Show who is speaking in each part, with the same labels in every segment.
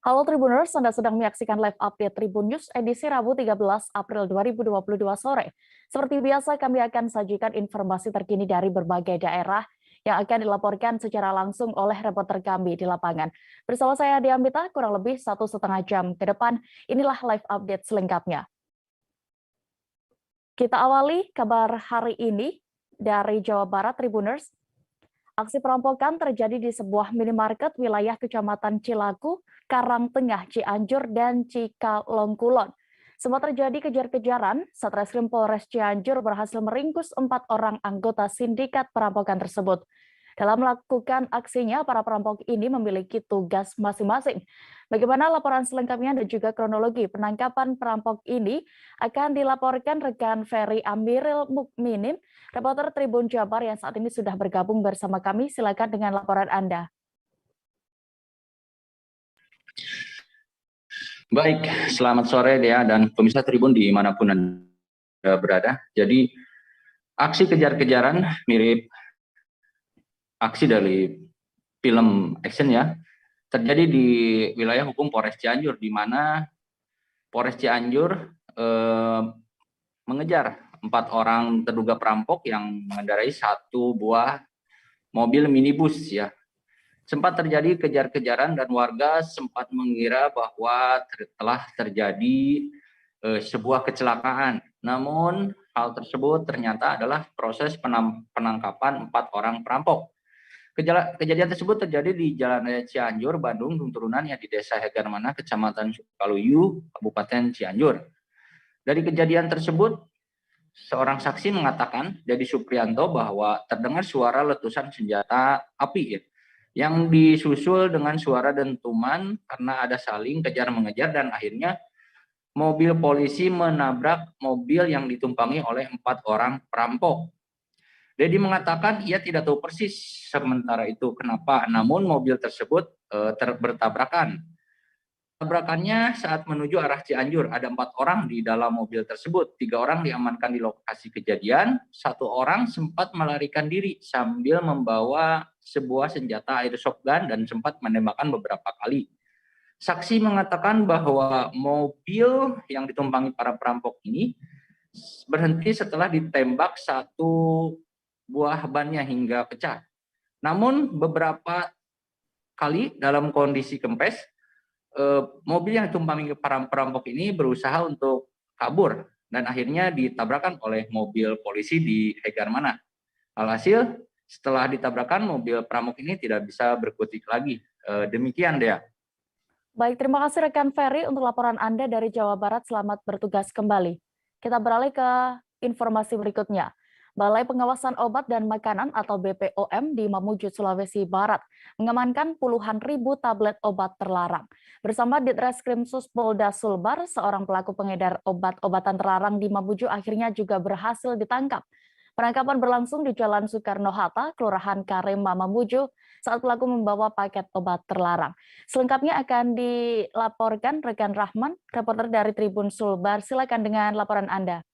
Speaker 1: Halo Tribuners, Anda sedang menyaksikan live update Tribun News edisi Rabu 13 April 2022 sore. Seperti biasa, kami akan sajikan informasi terkini dari berbagai daerah yang akan dilaporkan secara langsung oleh reporter kami di lapangan. Bersama saya Diamita, kurang lebih 1,5 jam ke depan, inilah live update selengkapnya. Kita awali kabar hari ini dari Jawa Barat, Tribuners. Aksi perampokan terjadi di sebuah minimarket wilayah Kecamatan Cilaku, Karangtengah, Cianjur, dan Cikalongkulon. Semua terjadi kejar-kejaran. Satreskrim Polres Cianjur berhasil meringkus 4 orang anggota sindikat perampokan tersebut. Dalam melakukan aksinya, para perampok ini memiliki tugas masing-masing. Bagaimana laporan selengkapnya dan juga kronologi penangkapan perampok ini akan dilaporkan rekan Ferry Amiril Mukminin, reporter Tribun Jabar yang saat ini sudah bergabung bersama kami. Silakan dengan laporan Anda.
Speaker 2: Baik, selamat sore Dea dan pemirsa Tribun dimanapun Anda berada. Jadi aksi kejar-kejaran mirip aksi dari film action ya, terjadi di wilayah hukum Polres Cianjur, di mana Polres Cianjur mengejar 4 orang terduga perampok yang mengendarai satu buah mobil minibus ya. Sempat terjadi kejar-kejaran dan warga sempat mengira bahwa telah terjadi sebuah kecelakaan. Namun hal tersebut ternyata adalah proses penangkapan 4 orang perampok. Kejadian tersebut terjadi di Jalan Raya Cianjur, Bandung, turunannya di Desa Hegarmana, Kecamatan Sukaluyu, Kabupaten Cianjur. Dari kejadian tersebut, seorang saksi mengatakan, Dedi Suprianto, bahwa terdengar suara letusan senjata api yang disusul dengan suara dentuman karena ada saling kejar-mengejar dan akhirnya mobil polisi menabrak mobil yang ditumpangi oleh 4 orang perampok. Dedi mengatakan ia tidak tahu persis sementara itu kenapa, namun mobil tersebut bertabrakan. Tabrakannya saat menuju arah Cianjur, ada 4 orang di dalam mobil tersebut. 3 orang diamankan di lokasi kejadian, 1 orang sempat melarikan diri sambil membawa sebuah senjata airsoft gun dan sempat menembakkan beberapa kali. Saksi mengatakan bahwa mobil yang ditumpangi para perampok ini berhenti setelah ditembak 1 buah bannya hingga pecah. Namun beberapa kali dalam kondisi kempes, mobil yang ditumpangi para perampok ini berusaha untuk kabur dan akhirnya ditabrakkan oleh mobil polisi di Hegarmana. Alhasil setelah ditabrakkan, mobil perampok ini tidak bisa berkutik lagi. Demikian Dea.
Speaker 1: Baik, terima kasih rekan Ferry untuk laporan Anda dari Jawa Barat. Selamat bertugas kembali. Kita beralih ke informasi berikutnya. Balai Pengawasan Obat dan Makanan atau BPOM di Mamuju, Sulawesi Barat mengamankan puluhan ribu tablet obat terlarang. Bersama Ditreskrim Suspolda Sulbar, seorang pelaku pengedar obat-obatan terlarang di Mamuju akhirnya juga berhasil ditangkap. Penangkapan berlangsung di Jalan Soekarno-Hatta, Kelurahan Karema, Mamuju, saat pelaku membawa paket obat terlarang. Selengkapnya akan dilaporkan rekan Rahman, reporter dari Tribun Sulbar. Silakan dengan laporan Anda.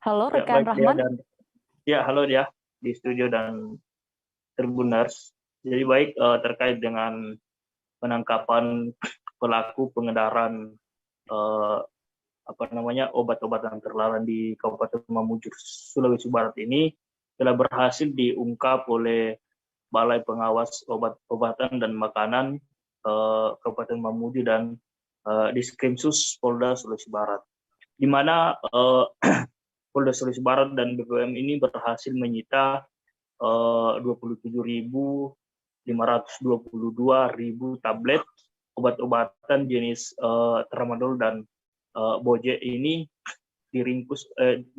Speaker 1: Halo rekan Rahman.
Speaker 3: Halo dia di studio dan Tribuners. Jadi baik, terkait dengan penangkapan pelaku pengedaran obat-obatan terlarang di Kabupaten Mamuju, Sulawesi Barat ini telah berhasil diungkap oleh Balai Pengawas Obat-obatan dan Makanan Kabupaten Mamuju dan Diskrimsus Polda Sulawesi Barat, di mana Polda Sulawesi Barat dan BPOM ini berhasil menyita 27.522 tablet obat-obatan jenis tramadol dan boje ini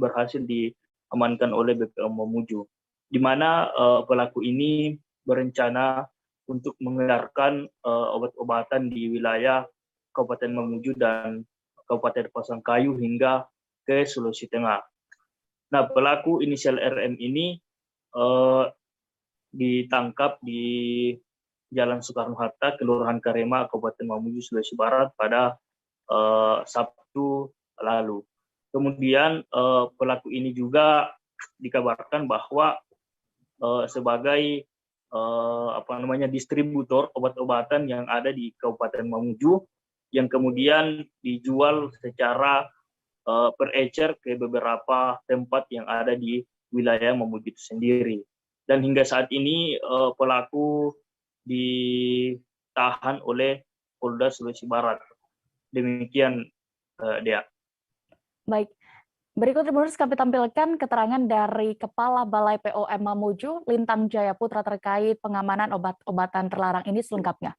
Speaker 3: berhasil diamankan oleh BPOM Mamuju, di mana pelaku ini berencana untuk mengedarkan obat-obatan di wilayah Kabupaten Mamuju dan Kabupaten Pasangkayu hingga ke Sulawesi Tengah. Nah, pelaku inisial RM ini ditangkap di Jalan Soekarno-Hatta, Kelurahan Karema, Kabupaten Mamuju, Sulawesi Barat pada Sabtu lalu. Kemudian pelaku ini juga dikabarkan bahwa sebagai distributor obat-obatan yang ada di Kabupaten Mamuju yang kemudian dijual secara perecer ke beberapa tempat yang ada di wilayah Mamuju itu sendiri. Dan hingga saat ini pelaku ditahan oleh Polda Sulawesi Barat. Demikian, Dea.
Speaker 1: Baik. Berikut Tribuners kami tampilkan keterangan dari Kepala Balai POM Mamuju, Lintang Jaya Putra terkait pengamanan obat-obatan terlarang ini selengkapnya.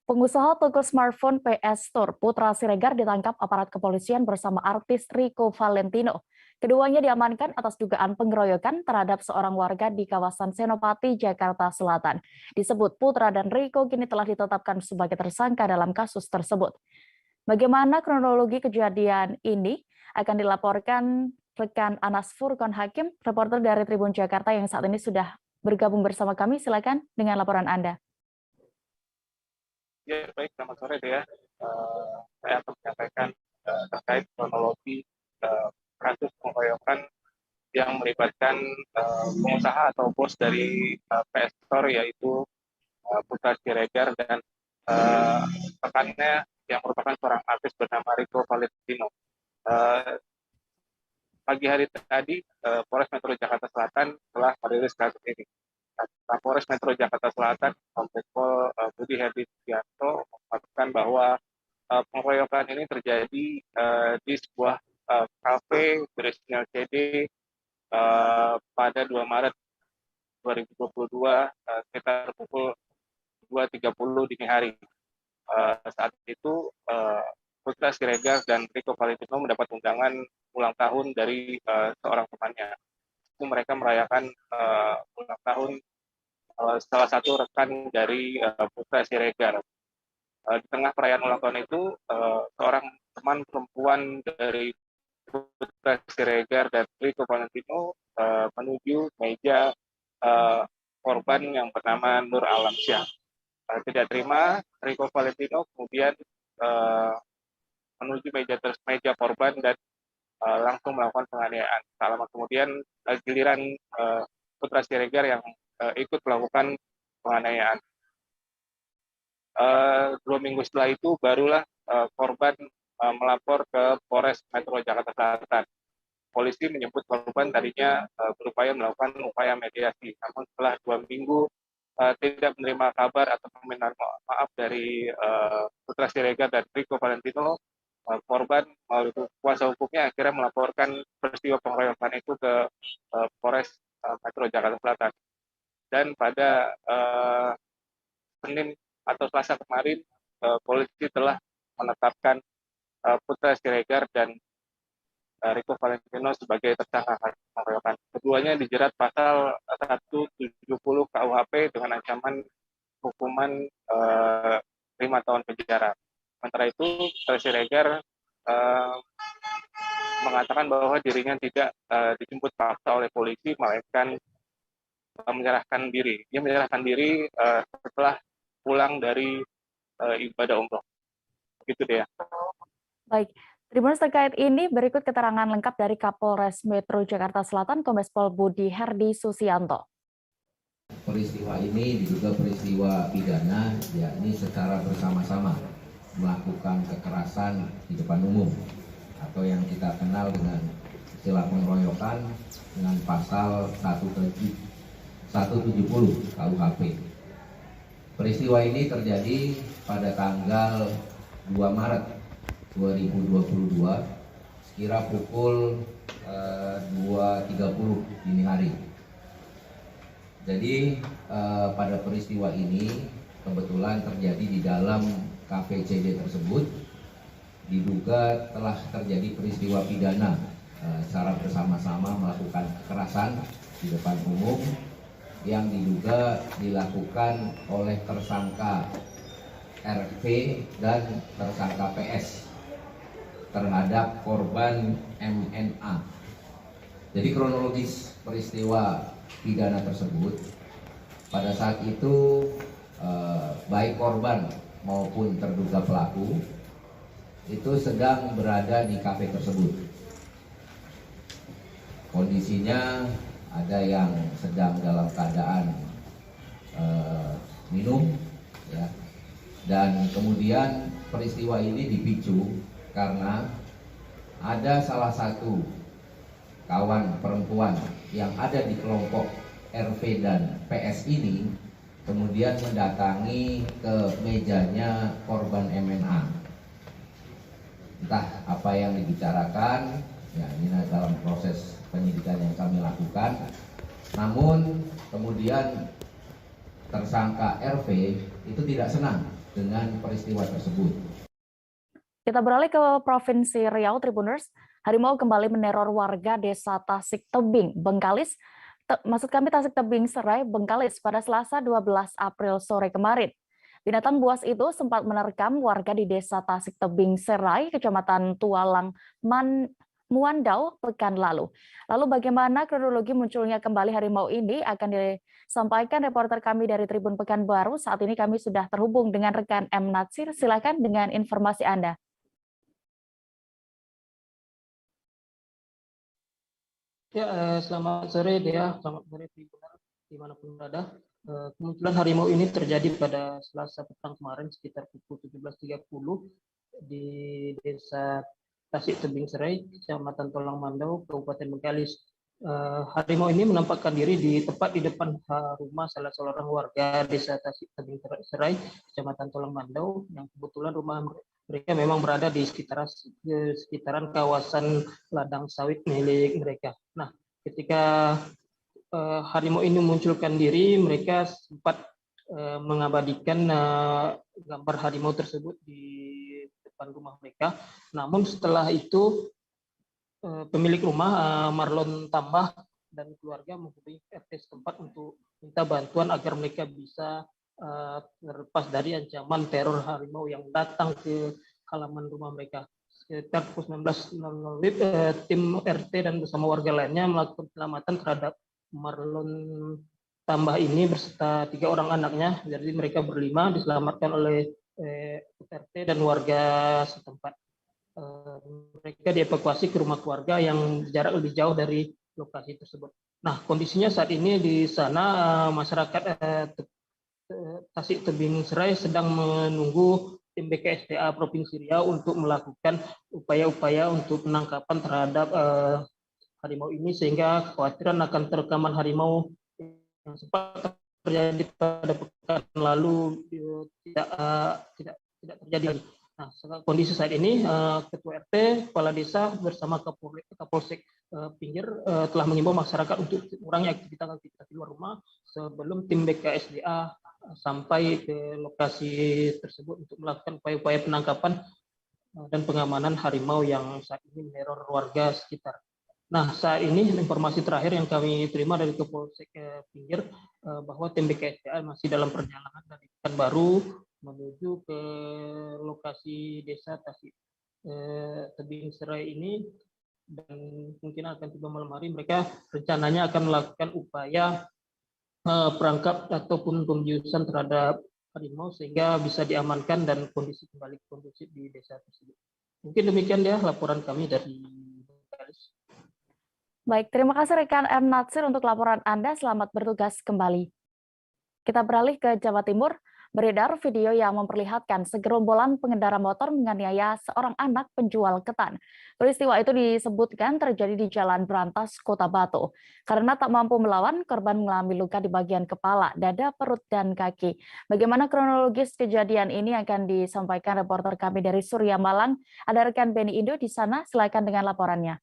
Speaker 1: Pengusaha toko smartphone PS Store Putra Siregar ditangkap aparat kepolisian bersama artis Rico Valentino. Keduanya diamankan atas dugaan pengeroyokan terhadap seorang warga di kawasan Senopati, Jakarta Selatan. Disebut Putra dan Rico kini telah ditetapkan sebagai tersangka dalam kasus tersebut. Bagaimana kronologi kejadian ini akan dilaporkan rekan Anas Furqon Hakim, reporter dari Tribun Jakarta yang saat ini sudah bergabung bersama kami. Silakan dengan laporan Anda.
Speaker 4: Ya, baik, selamat sore Dea. Saya akan menyampaikan terkait kronologi kasus pengeroyokan yang melibatkan pengusaha atau bos dari PS Store, yaitu Putra Siregar dan rekannya yang merupakan seorang artis bernama Rico Valentino. Pagi hari tadi, Polres Metro Jakarta Selatan telah merilis kasus ini. Kapolres Metro Jakarta Selatan, Kombes Pol Budi Hedi Sugianto, mengatakan bahwa pengeroyokan ini terjadi di sebuah kafe berinisial CD pada 2 Maret 2022 sekitar pukul 2.30 dini hari. Saat itu Putra Siregar dan Rico Valentino mendapat undangan ulang tahun dari seorang temannya. Itu mereka merayakan ulang tahun salah satu rekan dari Putra Siregar. Di tengah perayaan ulang tahun itu, seorang teman perempuan dari Putra Siregar dan Rico Valentino menuju meja korban yang bernama Nur Alamsyah. Tidak terima, Rico Valentino kemudian menuju meja korban dan langsung melakukan penganiayaan. Tak lama kemudian giliran Putra Siregar yang ikut melakukan penganiayaan. 2 minggu setelah itu barulah korban melapor ke Polres Metro Jakarta Selatan. Polisi menyebut korban tadinya berupaya melakukan upaya mediasi, namun setelah 2 minggu tidak menerima kabar atau permintaan maaf dari Putra Siregar dan Rico Valentino, korban melalui kuasa hukumnya akhirnya melaporkan peristiwa pengeroyokan itu ke Polres Metro Jakarta Selatan. Dan pada Senin atau Selasa kemarin, polisi telah menetapkan Putra Siregar dan Rico Valentino sebagai tersangka pengeroyokan. Keduanya dijerat pasal 170 KUHP dengan ancaman hukuman 5 tahun penjara. Sementara itu, Putra Siregar mengatakan bahwa dirinya tidak dijemput paksa oleh polisi, melainkan menyerahkan diri. Dia menyerahkan diri setelah pulang dari ibadah umroh. Begitu dia.
Speaker 1: Baik, Tribuners terkait ini berikut keterangan lengkap dari Kapolres Metro Jakarta Selatan, Kombes Pol Budi Herdi Susianto.
Speaker 5: Peristiwa ini diduga peristiwa pidana, yakni secara bersama-sama melakukan kekerasan di depan umum atau yang kita kenal dengan istilah pengeroyokan dengan pasal 170 KUHP. Peristiwa ini terjadi pada tanggal 2 Maret 2022 sekira pukul 2.30 dini hari. Jadi pada peristiwa ini kebetulan terjadi di dalam kafe CD tersebut, diduga telah terjadi peristiwa pidana secara bersama-sama melakukan kekerasan di depan umum yang diduga dilakukan oleh tersangka RV dan tersangka PS terhadap korban MNA. Jadi kronologis peristiwa pidana tersebut, pada saat itu baik korban maupun terduga pelaku itu sedang berada di kafe tersebut. Kondisinya ada yang sedang dalam keadaan minum, ya. Dan kemudian peristiwa ini dipicu karena ada salah satu kawan perempuan yang ada di kelompok RV dan PS ini kemudian mendatangi ke mejanya korban MNA. Entah apa yang dibicarakan, ya ini dalam proses penyidikan yang kami lakukan. Namun kemudian tersangka RV itu tidak senang dengan peristiwa tersebut.
Speaker 1: Kita beralih ke Provinsi Riau, Tribuners. Harimau kembali meneror warga desa Tasik Tebing, Bengkalis. Tasik Tebing Serai, Bengkalis pada Selasa 12 April sore kemarin. Binatang buas itu sempat menerkam warga di desa Tasik Tebing Serai, Kecamatan Tualang, Muandau, pekan lalu. Lalu bagaimana kronologi munculnya kembali harimau ini akan disampaikan reporter kami dari Tribun Pekanbaru. Saat ini kami sudah terhubung dengan rekan M. Natsir. Silakan dengan informasi Anda.
Speaker 6: Ya, selamat sore Dea, selamat sore Tribuner dimanapun berada. Kemunculan harimau ini terjadi pada Selasa petang kemarin sekitar pukul 17.30 di desa Tasik Tebing Serai, Kecamatan Tualang Mandau, Kabupaten Bengkalis. Harimau ini menampakkan diri tepat di depan rumah salah seorang warga desa Tasik Tebing Serai, Kecamatan Tualang Mandau, yang kebetulan rumah mereka memang berada di sekitaran kawasan ladang sawit milik mereka. Nah, ketika harimau ini memunculkan diri, mereka sempat mengabadikan gambar harimau tersebut di depan rumah mereka. Namun setelah itu pemilik rumah Marlon Tambah dan keluarga menghubungi RT setempat untuk minta bantuan agar mereka bisa terlepas dari ancaman teror harimau yang datang ke halaman rumah mereka. Sekitar pukul 19.00 tim RT dan bersama warga lainnya melakukan penyelamatan terhadap Marlon Tambah ini beserta 3 orang anaknya. Jadi mereka berlima diselamatkan oleh RT dan warga setempat. Mereka dievakuasi ke rumah keluarga yang jarak lebih jauh dari lokasi tersebut. Nah, kondisinya saat ini di sana masyarakat Tasik Tebing Serai sedang menunggu tim BKSDA Provinsi Riau untuk melakukan upaya-upaya untuk penangkapan terhadap harimau ini, sehingga kekhawatiran akan terekaman harimau yang sempat terjadi pada pekan lalu tidak terjadi lagi. Nah, kondisi saat ini Ketua RT, Kepala Desa bersama Kapolsek Pinggir telah mengimbau masyarakat untuk mengurangi aktivitas di luar rumah sebelum tim BKSDA sampai ke lokasi tersebut untuk melakukan upaya-upaya penangkapan dan pengamanan harimau yang saat ini meneror warga sekitar. Nah, saat ini informasi terakhir yang kami terima dari Kapolsek Pinggir bahwa tim BKSDA masih dalam perjalanan dari Pekanbaru menuju ke lokasi desa Tasik Tebing Serai ini, dan mungkin akan tiba malam hari. Mereka rencananya akan melakukan upaya perangkap ataupun pembiusan terhadap harimau sehingga bisa diamankan dan kondisi kembali kondusif di desa tersebut. Mungkin demikian ya laporan kami dari Bengkalis.
Speaker 1: Baik, terima kasih rekan M. Natsir untuk laporan Anda. Selamat bertugas kembali. Kita beralih ke Jawa Timur. Beredar video yang memperlihatkan segerombolan pengendara motor menganiaya seorang anak penjual ketan. Peristiwa itu disebutkan terjadi di Jalan Brantas, Kota Batu. Karena tak mampu melawan, korban mengalami luka di bagian kepala, dada, perut, dan kaki. Bagaimana kronologis kejadian ini akan disampaikan reporter kami dari Surya Malang. Ada rekan Beni Indo di sana, silakan dengan laporannya.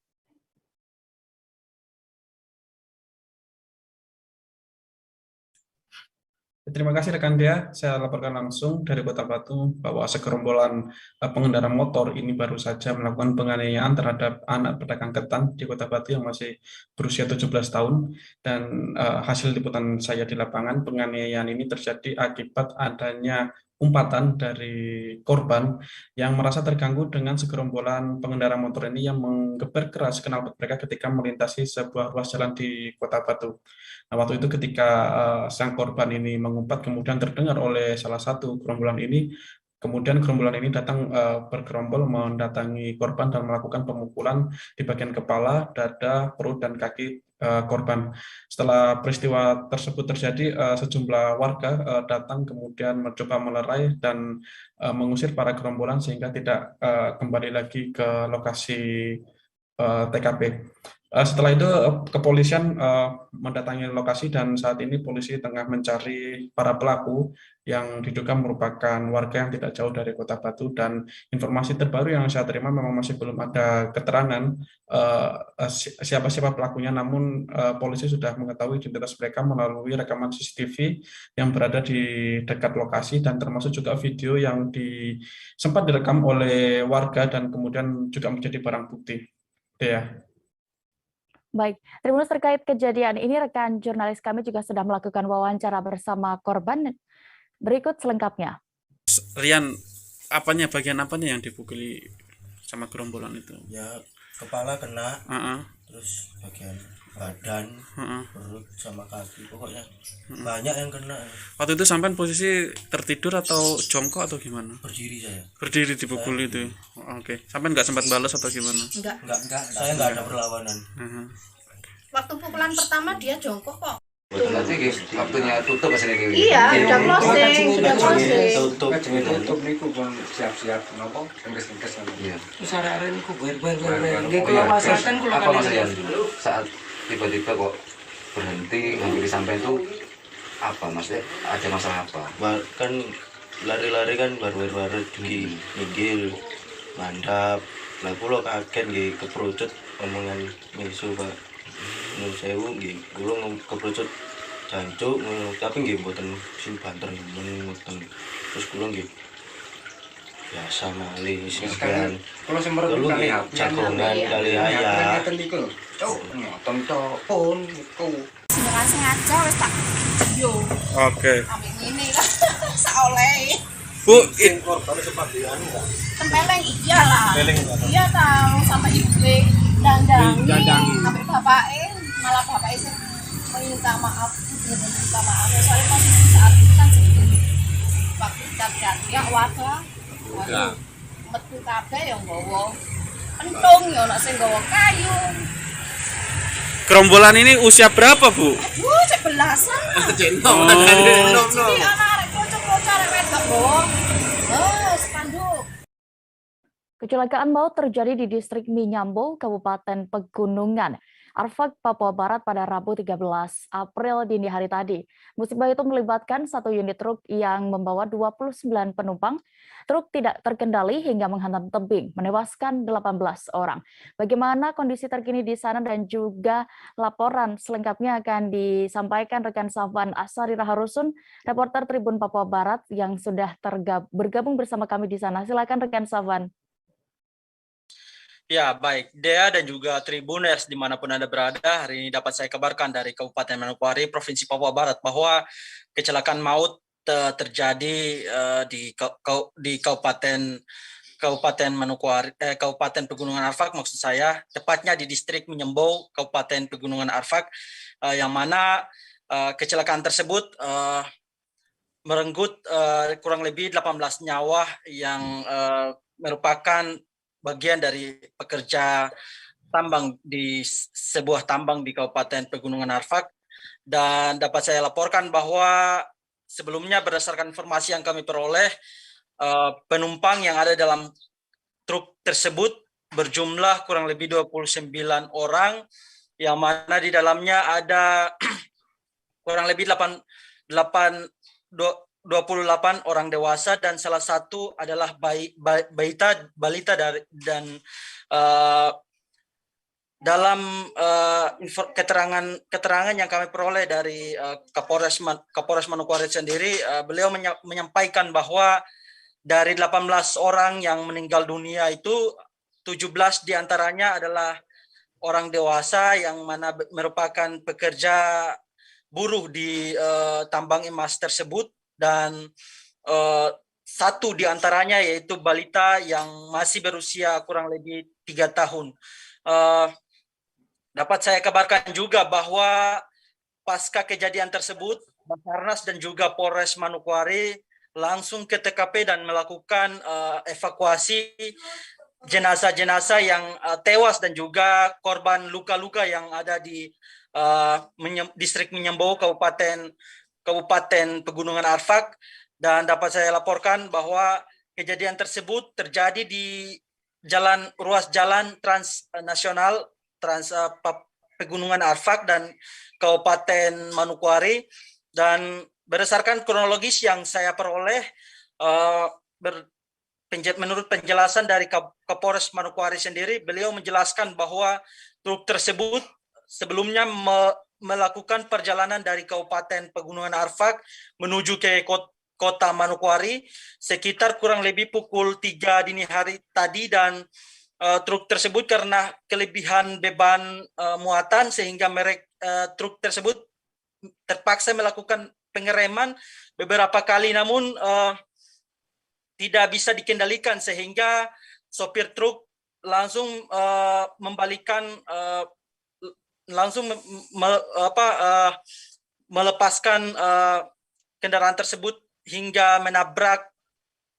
Speaker 7: Terima kasih rekan Dea. Saya laporkan langsung dari Kota Batu bahwa segerombolan pengendara motor ini baru saja melakukan penganiayaan terhadap anak pedagang ketan di Kota Batu yang masih berusia 17 tahun. Dan hasil liputan saya di lapangan, penganiayaan ini terjadi akibat adanya umpatan dari korban yang merasa terganggu dengan segerombolan pengendara motor ini yang menggeber keras knalpot mereka ketika melintasi sebuah ruas jalan di Kota Batu. Nah, waktu itu ketika sang korban ini mengumpat, kemudian terdengar oleh salah satu gerombolan ini, kemudian gerombolan ini datang bergerombol mendatangi korban dan melakukan pemukulan di bagian kepala, dada, perut, dan kaki korban. Setelah peristiwa tersebut terjadi, sejumlah warga datang kemudian mencoba melerai dan mengusir para gerombolan sehingga tidak kembali lagi ke lokasi TKP. Setelah itu kepolisian mendatangi lokasi dan saat ini polisi tengah mencari para pelaku yang diduga merupakan warga yang tidak jauh dari Kota Batu, dan informasi terbaru yang saya terima memang masih belum ada keterangan siapa-siapa pelakunya, namun polisi sudah mengetahui identitas mereka melalui rekaman CCTV yang berada di dekat lokasi dan termasuk juga video yang sempat direkam oleh warga dan kemudian juga menjadi barang bukti. Ya.
Speaker 1: Baik, Tribuners, terkait kejadian ini rekan jurnalis kami juga sudah melakukan wawancara bersama korban. Berikut selengkapnya.
Speaker 7: Rian, bagian apanya yang dipukuli sama gerombolan itu?
Speaker 8: Ya, kepala kena, terus bagian badan, perut sama kaki, pokoknya banyak yang kena.
Speaker 7: Waktu itu sampean posisi tertidur atau jongkok atau gimana?
Speaker 8: Berdiri saya.
Speaker 7: Berdiri dipukul itu. Oke. Sampean nggak sempat balas atau gimana?
Speaker 8: Enggak. Saya nggak ada perlawanan.
Speaker 9: Waktu pukulan pertama dia jongkok kok.
Speaker 5: Nanti waktunya tutup masih lagi.
Speaker 9: Iya, sudah closing.
Speaker 10: Tutup niku pun siap-siap nopo engkes-engkes.
Speaker 5: Iya.
Speaker 10: Terus arek-arek niku ber-ber. Nggih kula masakan kula
Speaker 5: apa maksudnya saat tiba-tiba kok berhenti hampir sampai itu apa maksudnya, ada masalah apa?
Speaker 8: Kan lari-lari kan baru-baru di minggir mandap. Lah kula kaget nggih keperucut omongan misu Pak. Nun sewu nggih kula keperucut jancuk tapi nggih mboten sing banter ngoten. Terus kula nggih biasa malih sekian.
Speaker 10: Kalau sembarang kali
Speaker 8: jagongan kali ayah.
Speaker 10: Ngoten tok pun niku.
Speaker 9: Sengaja wis tak yo.
Speaker 7: Oke.
Speaker 9: Ambek ngene kan saoleh.
Speaker 7: Bu,
Speaker 8: korban sempat dianu enggak?
Speaker 9: Tempeleng iyalah. Iya tahu sama ibu dandangi. Sampai bapake malah bapake sing minta maaf. Minta maaf. Soalnya posisi saat itu kan sebelum waktu kita ya warga. Metu kabeh yang nggawa entung ya ana sing nggawa kayu.
Speaker 7: gerombolan ini usia berapa, Bu?
Speaker 9: Aduh, cek belasan.
Speaker 7: Oh.
Speaker 9: Iki ana arek kocok-kocok arek wedok nggawa. Spanduk.
Speaker 1: Kecelakaan maut terjadi di distrik Minyambo, Kabupaten Pegunungan, Arfak, Papua Barat pada Rabu 13 April dini hari tadi. Musibah itu melibatkan satu unit truk yang membawa 29 penumpang. Truk tidak terkendali hingga menghantam tebing, menewaskan 18 orang. Bagaimana kondisi terkini di sana dan juga laporan selengkapnya akan disampaikan rekan Safwan Asari Raharusun, reporter Tribun Papua Barat yang sudah bergabung bersama kami di sana. Silakan rekan Safwan.
Speaker 11: Ya, baik. Dea dan juga Tribuners dimanapun Anda berada, hari ini dapat saya kabarkan dari Kabupaten Manokwari, Provinsi Papua Barat, bahwa kecelakaan maut terjadi di Kabupaten Manokwari, Kabupaten Pegunungan Arfak, maksud saya, tepatnya di distrik Minyambo, Kabupaten Pegunungan Arfak, yang mana kecelakaan tersebut merenggut kurang lebih 18 nyawa yang merupakan bagian dari pekerja tambang di sebuah tambang di Kabupaten Pegunungan Arfak. Dan dapat saya laporkan bahwa sebelumnya berdasarkan informasi yang kami peroleh, penumpang yang ada dalam truk tersebut berjumlah kurang lebih 29 orang, yang mana di dalamnya ada kurang lebih 28 orang dewasa dan salah satu adalah balita dan dalam keterangan yang kami peroleh dari Kapolres Manokwari sendiri, beliau menyampaikan bahwa dari 18 orang yang meninggal dunia itu 17 diantaranya adalah orang dewasa yang mana merupakan pekerja buruh di tambang emas tersebut, dan satu diantaranya yaitu balita yang masih berusia kurang lebih 3 tahun. Dapat saya kabarkan juga bahwa pasca kejadian tersebut, Basarnas dan juga Polres Manokwari langsung ke TKP dan melakukan evakuasi jenazah-jenazah yang tewas dan juga korban luka-luka yang ada di distrik Menyembo, Kabupaten Pegunungan Arfak. Dan dapat saya laporkan bahwa kejadian tersebut terjadi di ruas jalan transnasional Pegunungan Arfak dan Kabupaten Manokwari. Dan berdasarkan kronologis yang saya peroleh, menurut penjelasan dari Kapolres Manokwari sendiri, beliau menjelaskan bahwa truk tersebut sebelumnya melakukan perjalanan dari Kabupaten Pegunungan Arfak menuju ke Kota Manokwari sekitar kurang lebih pukul 3 dini hari tadi, dan truk tersebut karena kelebihan beban muatan sehingga truk tersebut terpaksa melakukan pengereman beberapa kali, namun tidak bisa dikendalikan sehingga sopir truk langsung melepaskan kendaraan tersebut hingga menabrak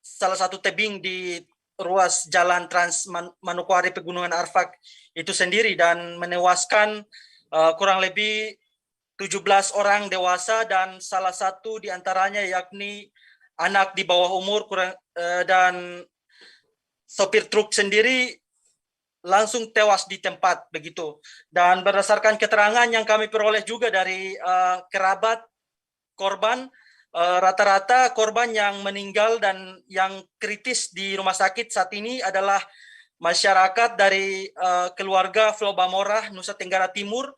Speaker 11: salah satu tebing di ruas jalan Trans Manokwari Pegunungan Arfak itu sendiri, dan menewaskan kurang lebih 17 orang dewasa dan salah satu diantaranya yakni anak di bawah umur, dan sopir truk sendiri langsung tewas di tempat begitu. Dan berdasarkan keterangan yang kami peroleh juga dari kerabat korban, rata-rata korban yang meninggal dan yang kritis di rumah sakit saat ini adalah masyarakat dari keluarga Flobamora, Nusa Tenggara Timur,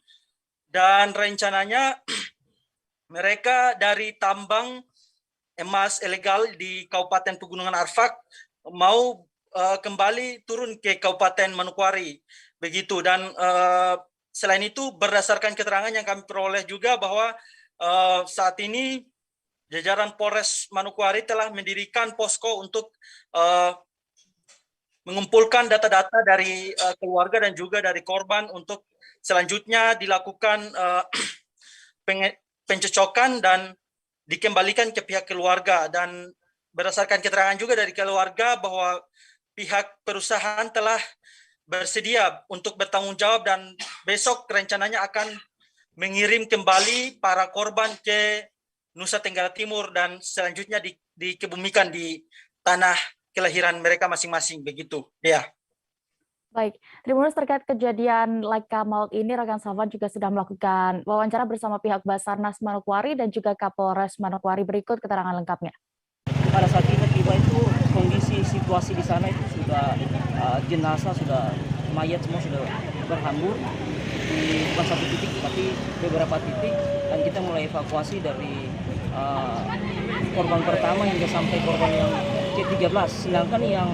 Speaker 11: dan rencananya mereka dari tambang emas ilegal di Kabupaten Pegunungan Arfak mau kembali turun ke Kabupaten Manokwari begitu. Dan selain itu berdasarkan keterangan yang kami peroleh juga bahwa saat ini jajaran Polres Manokwari telah mendirikan posko untuk mengumpulkan data-data dari keluarga dan juga dari korban untuk selanjutnya dilakukan pencocokan dan dikembalikan ke pihak keluarga. Dan berdasarkan keterangan juga dari keluarga bahwa pihak perusahaan telah bersedia untuk bertanggung jawab dan besok rencananya akan mengirim kembali para korban ke Nusa Tenggara Timur dan selanjutnya dikebumikan di tanah kelahiran mereka masing-masing begitu. Ya.
Speaker 1: Baik, Tribuners, terkait kejadian Laka Maut ini, rekan Safwan juga sudah melakukan wawancara bersama pihak Basarnas Manokwari dan juga Kapolres Manokwari. Berikut keterangan lengkapnya.
Speaker 12: Pada saat kita tiba itu kondisi situasi di sana itu sudah jenazah, sudah mayat semua sudah berhambur di bukan satu titik tapi beberapa titik, dan kita mulai evakuasi dari korban pertama hingga sampai korban yang ke-13, sedangkan yang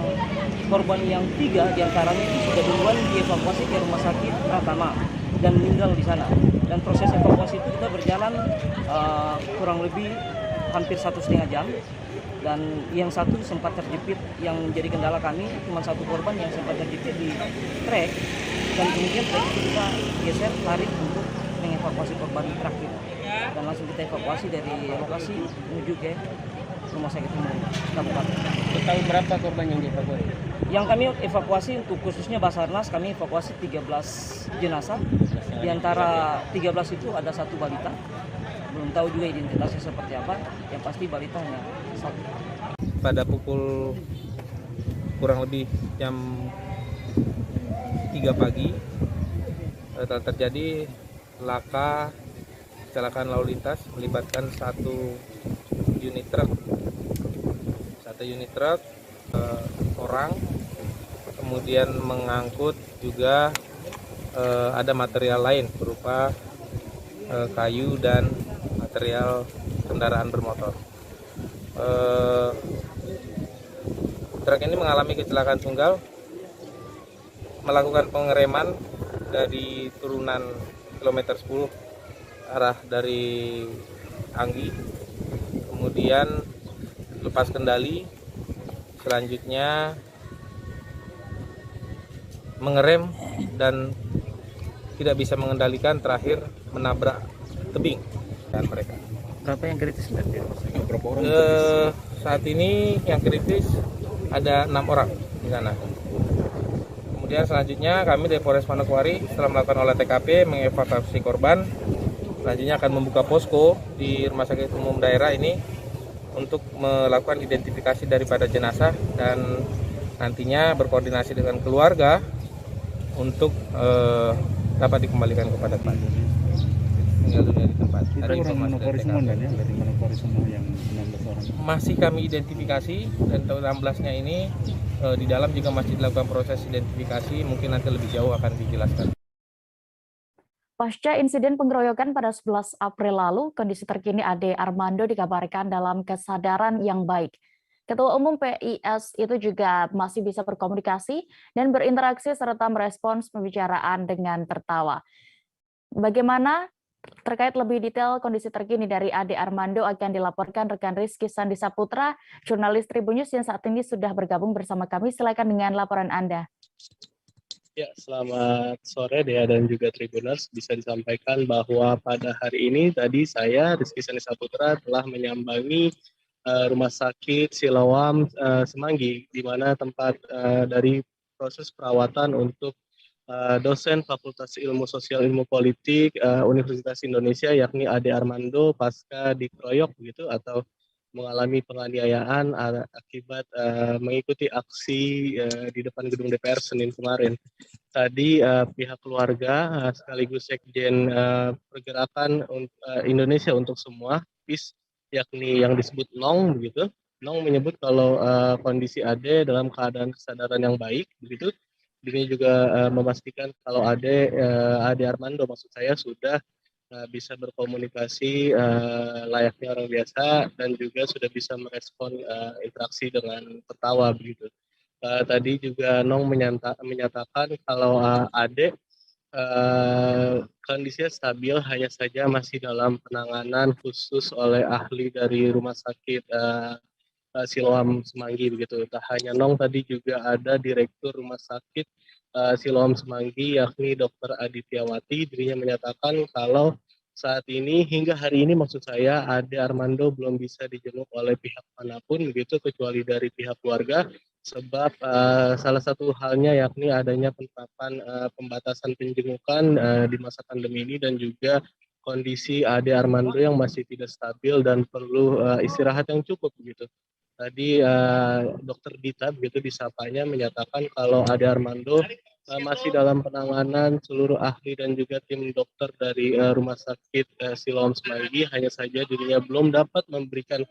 Speaker 12: korban yang 3 diantaranya itu sudah duluan dievakuasi ke rumah sakit Pratama dan meninggal di sana. Dan proses evakuasi itu kita berjalan kurang lebih hampir 1,5 jam, dan yang satu sempat terjepit. Yang menjadi kendala kami cuma satu korban yang sempat terjepit di trek, dan kemudian trek itu kita geser tarik untuk mengevakuasi korban terakhir, dan langsung kita evakuasi dari lokasi menuju ke rumah sakit umum kabupaten.
Speaker 13: Tahu berapa korban yang dievakuasi?
Speaker 12: Yang kami evakuasi untuk khususnya Basarnas, kami evakuasi 13 jenazah. Di antara 13 itu ada satu balita. Belum tahu juga identitasnya seperti apa. Yang pasti balita hanya satu.
Speaker 14: Pada pukul kurang lebih jam 3 pagi telah terjadi laka kecelakaan lalu lintas melibatkan satu unit truk orang, kemudian mengangkut juga ada material lain berupa kayu dan material kendaraan bermotor. Truk ini mengalami kecelakaan tunggal, melakukan pengereman dari turunan kilometer 10 arah dari Anggi, kemudian lepas kendali, selanjutnya mengerem dan tidak bisa mengendalikan, terakhir menabrak tebing dan mereka.
Speaker 15: Berapa yang kritis? Berapa orang?
Speaker 14: Saat ini yang kritis ada 6 orang di sana. Kemudian selanjutnya kami dari Polres Manokwari setelah melakukan olah TKP, mengevakuasi korban, selanjutnya akan membuka posko di Rumah Sakit Umum Daerah ini untuk melakukan identifikasi daripada jenazah dan nantinya berkoordinasi dengan keluarga untuk dapat dikembalikan kepada tempat. Tinggal dunia di tempat.
Speaker 15: Itu orang Manokwari semua kan ya? Dari Manokwari semua yang 16 orang.
Speaker 14: Masih kami identifikasi dan tahun 16-nya ini di dalam juga masih dilakukan proses identifikasi, mungkin nanti lebih jauh akan dijelaskan.
Speaker 1: Pasca insiden pengeroyokan pada 11 April lalu, kondisi terkini Ade Armando dikabarkan dalam kesadaran yang baik. Ketua Umum PIS itu juga masih bisa berkomunikasi dan berinteraksi serta merespons pembicaraan dengan tertawa. Bagaimana terkait lebih detail kondisi terkini dari Ade Armando akan dilaporkan rekan Rizky Sandi Saputra, jurnalis Tribun News yang saat ini sudah bergabung bersama kami. Silakan dengan laporan Anda.
Speaker 16: Ya, selamat sore Dea dan juga Tribuners. Bisa disampaikan bahwa pada hari ini tadi saya, Rizky Sandi Saputra, telah menyambangi Rumah Sakit Siloam Semanggi, di mana tempat dari proses perawatan untuk dosen Fakultas Ilmu Sosial Ilmu Politik Universitas Indonesia, yakni Ade Armando pasca dikeroyok begitu atau mengalami penganiayaan akibat mengikuti aksi di depan gedung DPR Senin kemarin. Tadi pihak keluarga sekaligus Sekjen Pergerakan Indonesia untuk Semua PIS, yakni yang disebut NONG begitu. NONG menyebut kalau kondisi Ade dalam keadaan kesadaran yang baik begitu. Ini juga memastikan kalau Ade Armando maksud saya sudah bisa berkomunikasi layaknya orang biasa dan juga sudah bisa merespon interaksi dengan tertawa begitu. Tadi juga Nong menyatakan kalau Ade kondisinya stabil, hanya saja masih dalam penanganan khusus oleh ahli dari Rumah Sakit Siloam Semanggi begitu. Tak hanya Nong, tadi juga ada Direktur Rumah Sakit Siloam Semanggi yakni Dr. Adityawati. Dirinya menyatakan kalau saat ini hingga hari ini maksud saya Ade Armando belum bisa dijenguk oleh pihak manapun begitu kecuali dari pihak keluarga, sebab salah satu halnya yakni adanya penerapan pembatasan penjengukan di masa pandemi ini dan juga kondisi Ade Armando yang masih tidak stabil dan perlu istirahat yang cukup begitu. Tadi Dr. Dita begitu disapanya menyatakan kalau Ade Armando masih dalam penanganan seluruh ahli dan juga tim dokter dari Rumah Sakit Siloam Semanggi, hanya saja dirinya belum dapat memberikan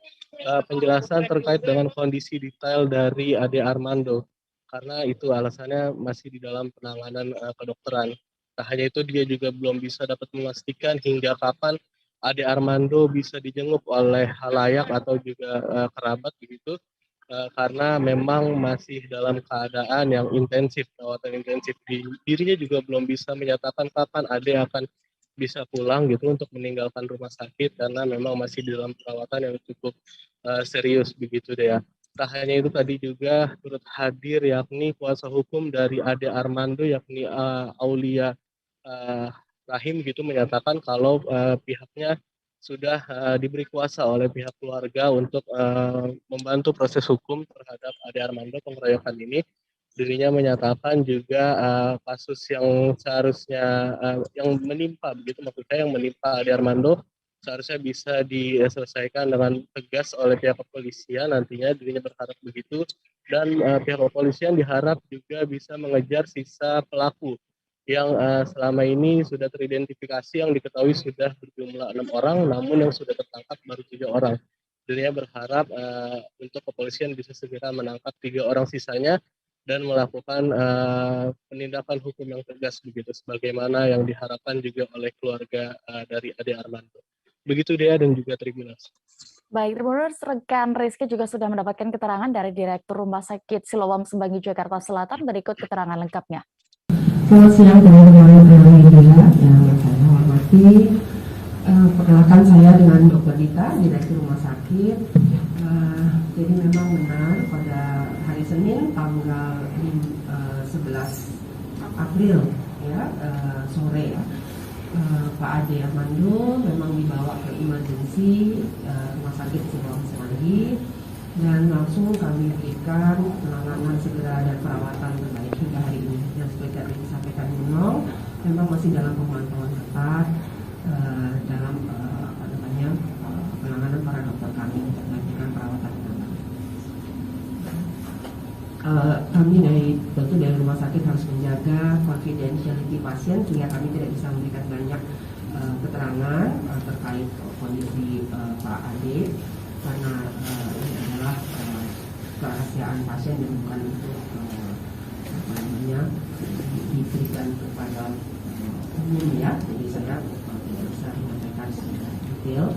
Speaker 16: penjelasan terkait dengan kondisi detail dari Ade Armando karena itu alasannya masih di dalam penanganan kedokteran. Tak hanya itu, dia juga belum bisa dapat memastikan hingga kapan Ade Armando bisa dijenguk oleh halayak atau juga kerabat begitu, karena memang masih dalam keadaan yang intensif, perawatan intensif. Dirinya juga belum bisa menyatakan kapan Ade akan bisa pulang gitu untuk meninggalkan rumah sakit karena memang masih dalam perawatan yang cukup serius begitu deh ya. Tak hanya itu, tadi juga turut hadir yakni kuasa hukum dari Ade Armando yakni Aulia Rahim gitu menyatakan kalau pihaknya sudah diberi kuasa oleh pihak keluarga untuk membantu proses hukum terhadap Ade Armando pengeroyokan ini. Dirinya menyatakan juga kasus yang seharusnya yang menimpa begitu maksud saya yang menimpa Ade Armando seharusnya bisa diselesaikan dengan tegas oleh pihak kepolisian nantinya. Dirinya berharap begitu dan pihak kepolisian diharap juga bisa mengejar sisa pelaku yang selama ini sudah teridentifikasi, yang diketahui sudah berjumlah 6 orang, namun yang sudah tertangkap baru 3 orang. Dirinya berharap untuk kepolisian bisa segera menangkap 3 orang sisanya dan melakukan penindakan hukum yang tegas begitu, sebagaimana yang diharapkan juga oleh keluarga dari Ade Armando. Begitu Dea dan juga Tribuners.
Speaker 1: Baik, Tribuners, rekan Rizky juga sudah mendapatkan keterangan dari Direktur Rumah Sakit Siloam Semanggi Jakarta Selatan. Berikut keterangan lengkapnya.
Speaker 17: Selamat siang teman-teman media yang saya hormati. Perkenalkan saya dengan Dr. Dita, Direktur Rumah Sakit. Jadi memang benar pada hari Senin tanggal 11 April ya, sore ya, Pak Ade Armando memang dibawa ke emergency Rumah Sakit Siloam Semanggi dan langsung kami berikan penanganan segera dan perawatan terbaik hingga hari ini. Yang seperti tadi disampaikan Nunung, memang masih dalam pemantauan ketat dalam penanganan para dokter kami untuk melakukan perawatan terbaik. Kami tentu dari rumah sakit harus menjaga confidentiality pasien sehingga kami tidak bisa memberikan banyak keterangan terkait kondisi Pak Ade, karena ini adalah kerahasiaan pasien yang bukan untuk diberikan kepada umum ya. Jadi saya tidak bisa menyampaikan secara detail.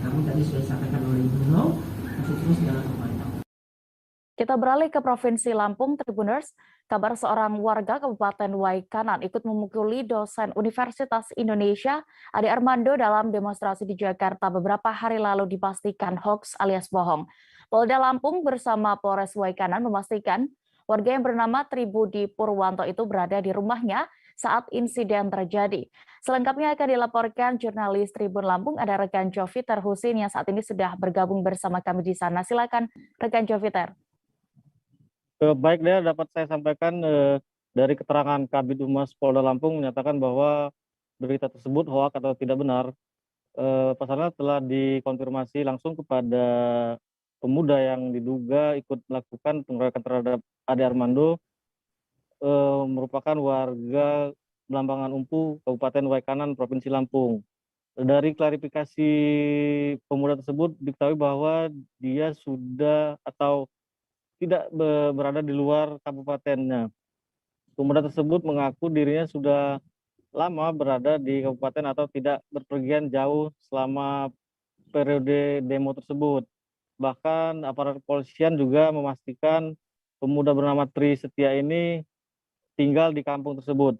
Speaker 17: Namun tadi sudah disampaikan oleh Ibu Nong, masih terus dalam pemantauan.
Speaker 1: Kita beralih ke Provinsi Lampung, Tribuners. Kabar seorang warga Kabupaten Waikanan ikut memukuli dosen Universitas Indonesia, Ade Armando, dalam demonstrasi di Jakarta beberapa hari lalu dipastikan hoax alias bohong. Polda Lampung bersama Polres Waikanan memastikan warga yang bernama Tribudi Purwanto itu berada di rumahnya saat insiden terjadi. Selengkapnya akan dilaporkan jurnalis Tribun Lampung, ada rekan Joviter Husin yang saat ini sudah bergabung bersama kami di sana. Silakan rekan Joviter.
Speaker 18: Baik, Dea, dapat saya sampaikan dari keterangan Kabid Humas Polda Lampung menyatakan bahwa berita tersebut hoak atau tidak benar. Pasalnya telah dikonfirmasi langsung kepada pemuda yang diduga ikut melakukan pengeroyokan terhadap Ade Armando, merupakan warga Belambangan Umpu, Kabupaten Waikanan, Provinsi Lampung. Dari klarifikasi pemuda tersebut diketahui bahwa dia sudah atau tidak berada di luar kabupatennya. Pemuda tersebut mengaku dirinya sudah lama berada di kabupaten atau tidak berpergian jauh selama periode demo tersebut. Bahkan aparat kepolisian juga memastikan pemuda bernama Tri Setia ini tinggal di kampung tersebut.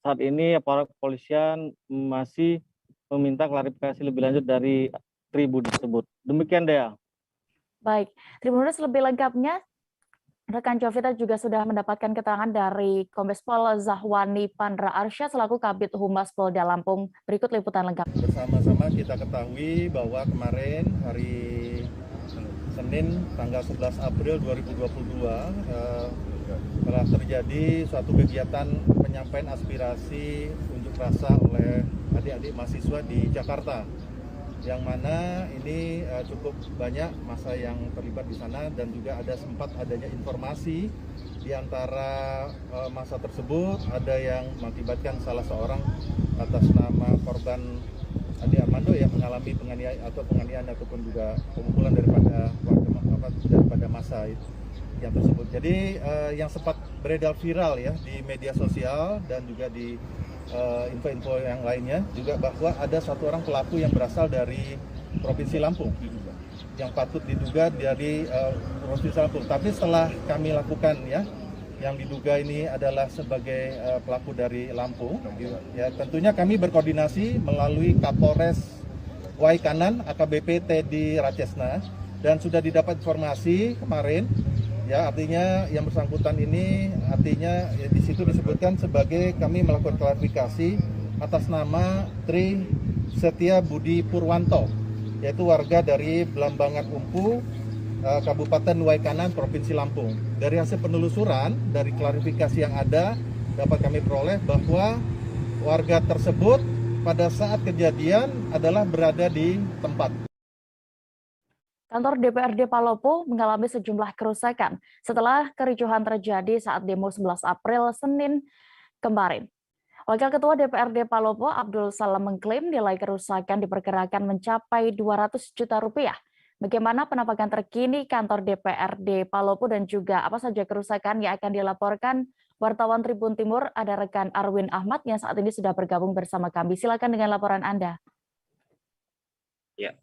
Speaker 18: Saat ini aparat kepolisian masih meminta klarifikasi lebih lanjut dari Tribudi tersebut. Demikian, Dea.
Speaker 1: Baik, Tribuners, lebih lengkapnya rekan Jovita juga sudah mendapatkan keterangan dari Kombes Pol Zahwani Pandra Arsyad selaku Kabid Humas Polda Lampung. Berikut liputan lengkap.
Speaker 19: Bersama-sama kita ketahui bahwa kemarin hari Senin tanggal 11 April 2022 telah terjadi suatu kegiatan penyampaian aspirasi unjuk rasa oleh adik-adik mahasiswa di Jakarta, yang mana ini cukup banyak massa yang terlibat di sana, dan juga sempat adanya informasi di antara massa tersebut ada yang mengakibatkan salah seorang atas nama korban Ade Armando yang mengalami penganiayaan ataupun juga pemukulan daripada massa yang tersebut. Jadi yang sempat beredar viral ya di media sosial dan juga di info-info yang lainnya juga bahwa ada satu orang pelaku yang berasal dari Provinsi Lampung yang patut diduga dari Provinsi Lampung. Tapi setelah kami lakukan yang diduga ini adalah sebagai pelaku dari Lampung, ya tentunya kami berkoordinasi melalui Kapolres Waikanan AKBP Teddy Rachesna, dan sudah didapat informasi kemarin. Ya, artinya yang bersangkutan ini artinya ya, di situ disebutkan sebagai kami melakukan klarifikasi atas nama Tri Setia Budi Purwanto, yaitu warga dari Belambangan Umpu, Kabupaten Waikanan, Provinsi Lampung. Dari hasil penelusuran, dari klarifikasi yang ada, dapat kami peroleh bahwa warga tersebut pada saat kejadian adalah berada di tempat.
Speaker 1: Kantor DPRD Palopo mengalami sejumlah kerusakan setelah kericuhan terjadi saat demo 11 April Senin kemarin. Wakil Ketua DPRD Palopo Abdul Salam mengklaim nilai kerusakan diperkirakan mencapai 200 juta rupiah. Bagaimana penampakan terkini kantor DPRD Palopo dan juga apa saja kerusakan yang akan dilaporkan wartawan Tribun Timur? Ada rekan Arwin Ahmad yang saat ini sudah bergabung bersama kami. Silakan dengan laporan Anda.
Speaker 20: Ya,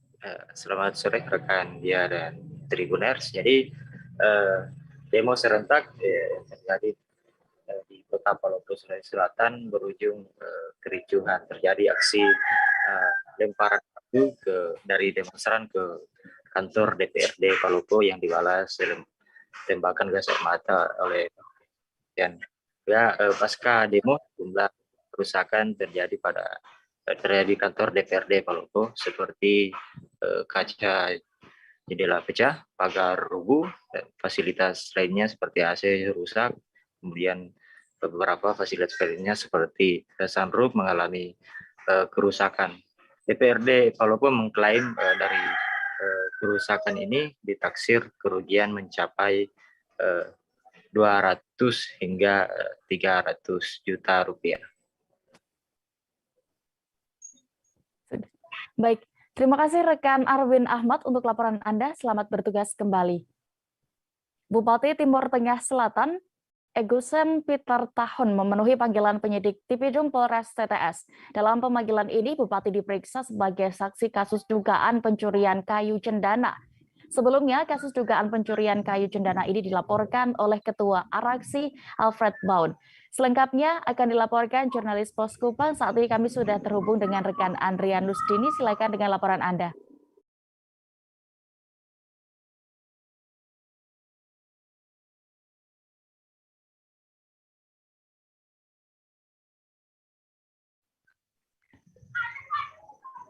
Speaker 20: selamat sore rekan Dia dan Tribuners. Jadi demo serentak terjadi di Kota Palopo, Sulawesi Selatan berujung kericuhan. Terjadi aksi lemparan batu dari demonstran ke kantor DPRD Palopo yang dibalas tembakan gas air mata oleh dan pasca demo jumlah kerusakan terjadi kantor DPRD Palopo seperti kaca jendela pecah, pagar rubuh, dan fasilitas lainnya seperti AC rusak, kemudian beberapa fasilitas lainnya seperti sunroof mengalami kerusakan. DPRD Palopo mengklaim dari kerusakan ini ditaksir kerugian mencapai 200 hingga 300 juta rupiah.
Speaker 1: Baik, terima kasih rekan Arwin Ahmad untuk laporan Anda. Selamat bertugas kembali. Bupati Timur Tengah Selatan, Egusem Peter Tahun memenuhi panggilan penyidik Tipidum Polres TTS. Dalam pemanggilan ini, Bupati diperiksa sebagai saksi kasus dugaan pencurian kayu cendana. Sebelumnya, kasus dugaan pencurian kayu cendana ini dilaporkan oleh Ketua Araksi Alfred Baun. Selengkapnya akan dilaporkan jurnalis Pos Kupang. Saat ini kami sudah terhubung dengan rekan Andrianus Dini. Silakan dengan laporan Anda.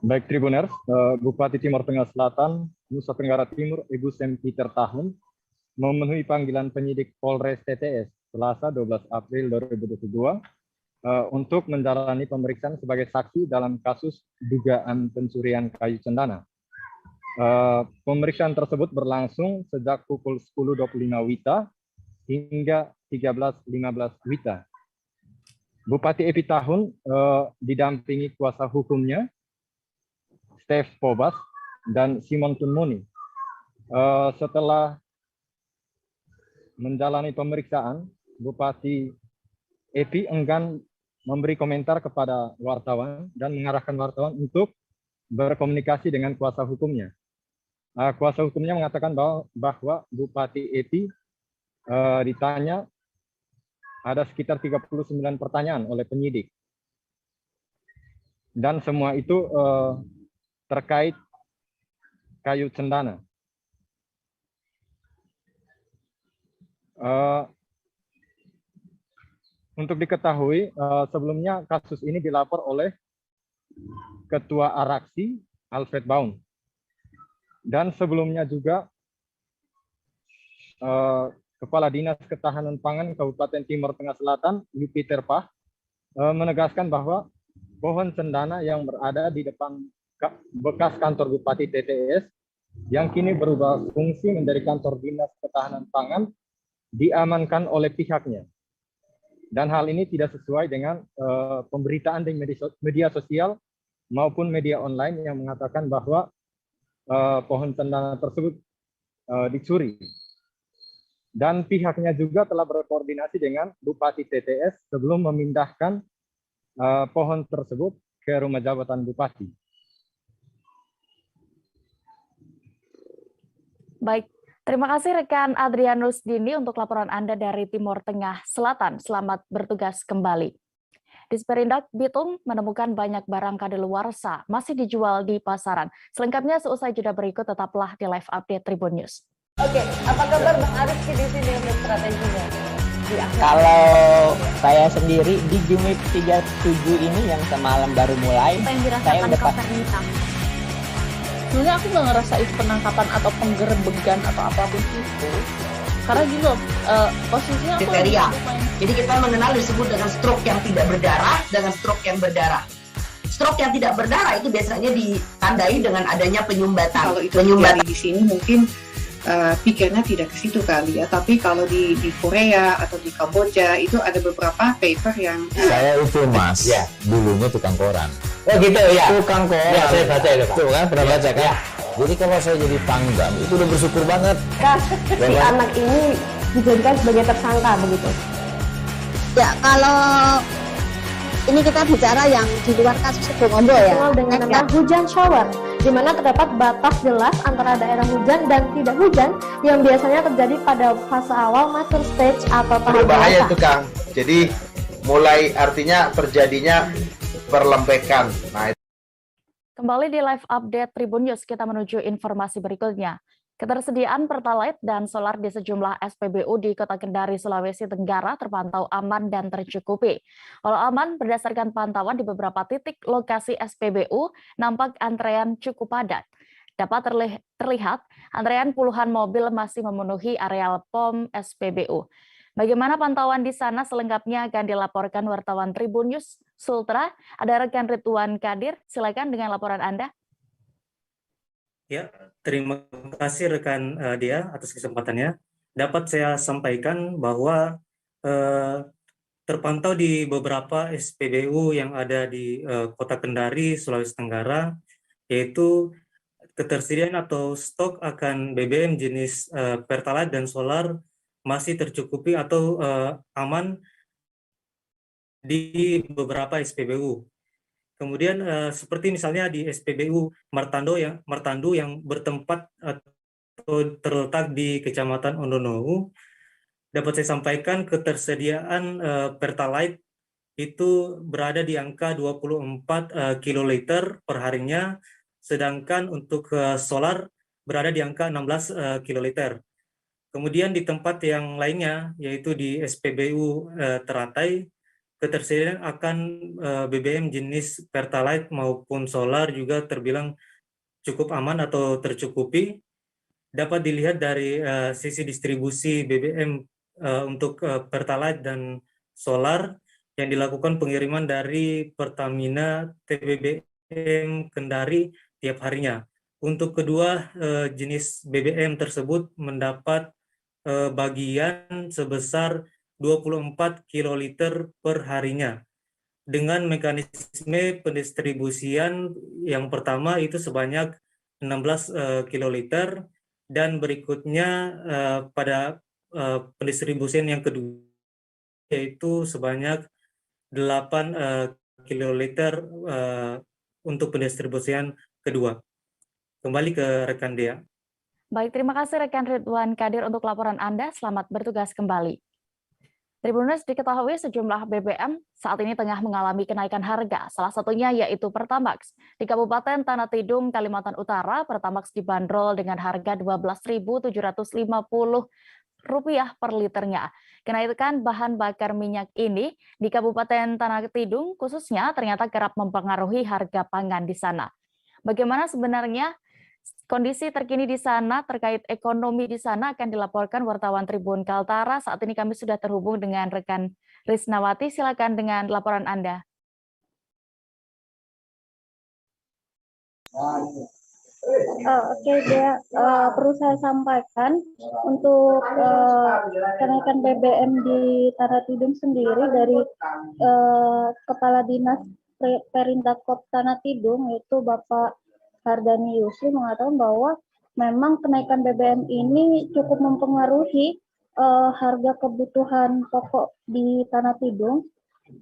Speaker 18: Baik Tribuners, Bupati Timur Tengah Selatan, Nusa Tenggara Timur, Egusem Peter Tahun memenuhi panggilan penyidik Polres TTS Selasa 12 April 2022 untuk menjalani pemeriksaan sebagai saksi dalam kasus dugaan pencurian kayu cendana. Pemeriksaan tersebut berlangsung sejak pukul 10.25 WITA hingga 13.15 WITA. Bupati Epi Tahun didampingi kuasa hukumnya, Steph Pobas, dan Simon Tunmuni. Setelah menjalani pemeriksaan, Bupati Epi enggan memberi komentar kepada wartawan dan mengarahkan wartawan untuk berkomunikasi dengan kuasa hukumnya. Kuasa hukumnya mengatakan bahwa Bupati Epi ditanya ada sekitar 39 pertanyaan oleh penyidik. Dan semua itu terkait kayu cendana. Untuk diketahui, sebelumnya kasus ini dilapor oleh Ketua Araksi Alfred Baun. Dan sebelumnya juga Kepala Dinas Ketahanan Pangan Kabupaten Timur Tengah Selatan, Yupiter Pah, menegaskan bahwa pohon cendana yang berada di depan bekas kantor Bupati TTS yang kini berubah fungsi menjadi kantor Dinas Ketahanan Pangan diamankan oleh pihaknya. Dan hal ini tidak sesuai dengan pemberitaan di media sosial maupun media online yang mengatakan bahwa pohon cendana tersebut dicuri. Dan pihaknya juga telah berkoordinasi dengan Bupati TTS sebelum memindahkan pohon tersebut ke rumah jabatan Bupati.
Speaker 1: Baik, terima kasih rekan Adrianus Dini untuk laporan Anda dari Timur Tengah Selatan. Selamat bertugas kembali. Disperindak Bitung menemukan banyak barang kadaluarsa masih dijual di pasaran. Selengkapnya seusai jeda berikut, tetaplah di live update Tribun News.
Speaker 9: Oke, apa kabar Bang Arif di sini untuk strateginya?
Speaker 21: Kalau saya sendiri di Jumit 37 ini yang semalam baru mulai, saya udah
Speaker 22: sebenarnya aku nggak ngerasa itu penangkapan atau penggerbegan atau apapun itu, karena gini loh, posisinya aku
Speaker 23: jadi kita mengenal disebut dengan stroke yang tidak berdarah dengan stroke yang berdarah. Stroke yang tidak berdarah itu biasanya ditandai dengan adanya penyumbatan.
Speaker 24: Kalau itu terjadi di sini mungkin pikirnya tidak ke situ kali ya, tapi kalau di Korea atau di Kamboja itu ada beberapa paper yang
Speaker 25: saya itu mas, dulunya tukang koran.
Speaker 21: Oh gitu ya.
Speaker 25: Tukang koran.
Speaker 21: Ya, saya baca itu Pak.
Speaker 25: Tuh kan, pernah baca kan?
Speaker 21: Ya.
Speaker 2: Jadi kalau saya jadi Pangdam itu udah bersyukur banget.
Speaker 3: Si anak ini dijadikan sebagai tersangka begitu.
Speaker 4: Ya, kalau ini kita bicara yang di luar kasus Sebongombo ya.
Speaker 3: Dengan nama hujan shower, di mana terdapat batas jelas antara daerah hujan dan tidak hujan yang biasanya terjadi pada fase awal mature stage atau tahap
Speaker 6: berbahaya
Speaker 3: dewasa.
Speaker 6: itu Kang. Jadi mulai artinya terjadinya perlembekan. Nah,
Speaker 1: Kembali di live update Tribun News, kita menuju informasi berikutnya. Ketersediaan Pertalite dan solar di sejumlah SPBU di Kota Kendari, Sulawesi Tenggara terpantau aman dan tercukupi. Walau aman, berdasarkan pantauan di beberapa titik lokasi SPBU, nampak antrean cukup padat. Dapat terlihat antrean puluhan mobil masih memenuhi areal POM SPBU. Bagaimana pantauan di sana selengkapnya akan dilaporkan wartawan Tribun News Sultra. Ada rekan Ridwan Kadir, silakan dengan laporan Anda.
Speaker 25: Ya, terima kasih rekan Dia atas kesempatannya. Dapat saya sampaikan bahwa terpantau di beberapa SPBU yang ada di Kota Kendari, Sulawesi Tenggara, yaitu ketersediaan atau stok akan BBM jenis Pertalite dan solar masih tercukupi atau aman di beberapa SPBU. Kemudian seperti misalnya di SPBU Martando yang bertempat atau terletak di Kecamatan Ondonowu, dapat saya sampaikan ketersediaan Pertalite itu berada di angka 24 kiloliter per harinya, sedangkan untuk solar berada di angka 16 kiloliter. Kemudian di tempat yang lainnya, yaitu di SPBU Teratai, ketersediaan akan BBM jenis Pertalite maupun solar juga terbilang cukup aman atau tercukupi. Dapat dilihat dari sisi distribusi BBM untuk Pertalite dan solar yang dilakukan pengiriman dari Pertamina TBBM Kendari tiap harinya. Untuk kedua jenis BBM tersebut mendapat bagian sebesar 24 kiloliter per harinya. Dengan mekanisme pendistribusian yang pertama itu sebanyak 16 kiloliter dan berikutnya pada pendistribusian yang kedua yaitu sebanyak 8 kiloliter untuk pendistribusian kedua. Kembali ke rekan Dia.
Speaker 1: Baik, terima kasih rekan Ridwan Kadir untuk laporan Anda. Selamat bertugas kembali. Tribuners, diketahui sejumlah BBM saat ini tengah mengalami kenaikan harga. Salah satunya yaitu Pertamax. Di Kabupaten Tanah Tidung, Kalimantan Utara, Pertamax dibanderol dengan harga Rp12.750 per liternya. Kenaikan bahan bakar minyak ini di Kabupaten Tanah Tidung khususnya ternyata kerap mempengaruhi harga pangan di sana. Bagaimana sebenarnya kondisi terkini di sana terkait ekonomi di sana akan dilaporkan wartawan Tribun Kaltara. Saat ini kami sudah terhubung dengan rekan Risnawati. Silakan dengan laporan Anda.
Speaker 3: Oke, Dia, perlu saya sampaikan untuk kenaikan BBM di Tanah Tidung sendiri dari Kepala Dinas Perindakop Tanah Tidung, yaitu Bapak Hardani Yusri, mengatakan bahwa memang kenaikan BBM ini cukup mempengaruhi harga kebutuhan pokok di Tanah Tidung.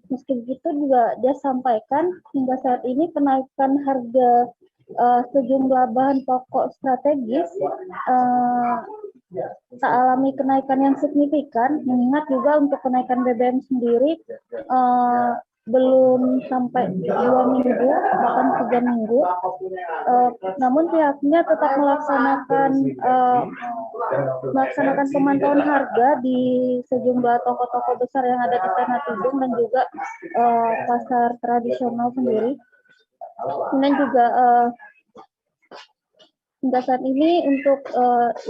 Speaker 3: Meski begitu juga dia sampaikan hingga saat ini kenaikan harga sejumlah bahan pokok strategis tak alami kenaikan yang signifikan, mengingat juga untuk kenaikan BBM sendiri belum sampai 2 minggu, bahkan 3 minggu. Namun pihaknya tetap melaksanakan pemantauan harga di sejumlah toko-toko besar yang ada di Tanah Tidung dan juga pasar tradisional sendiri. Kemudian juga hingga saat ini untuk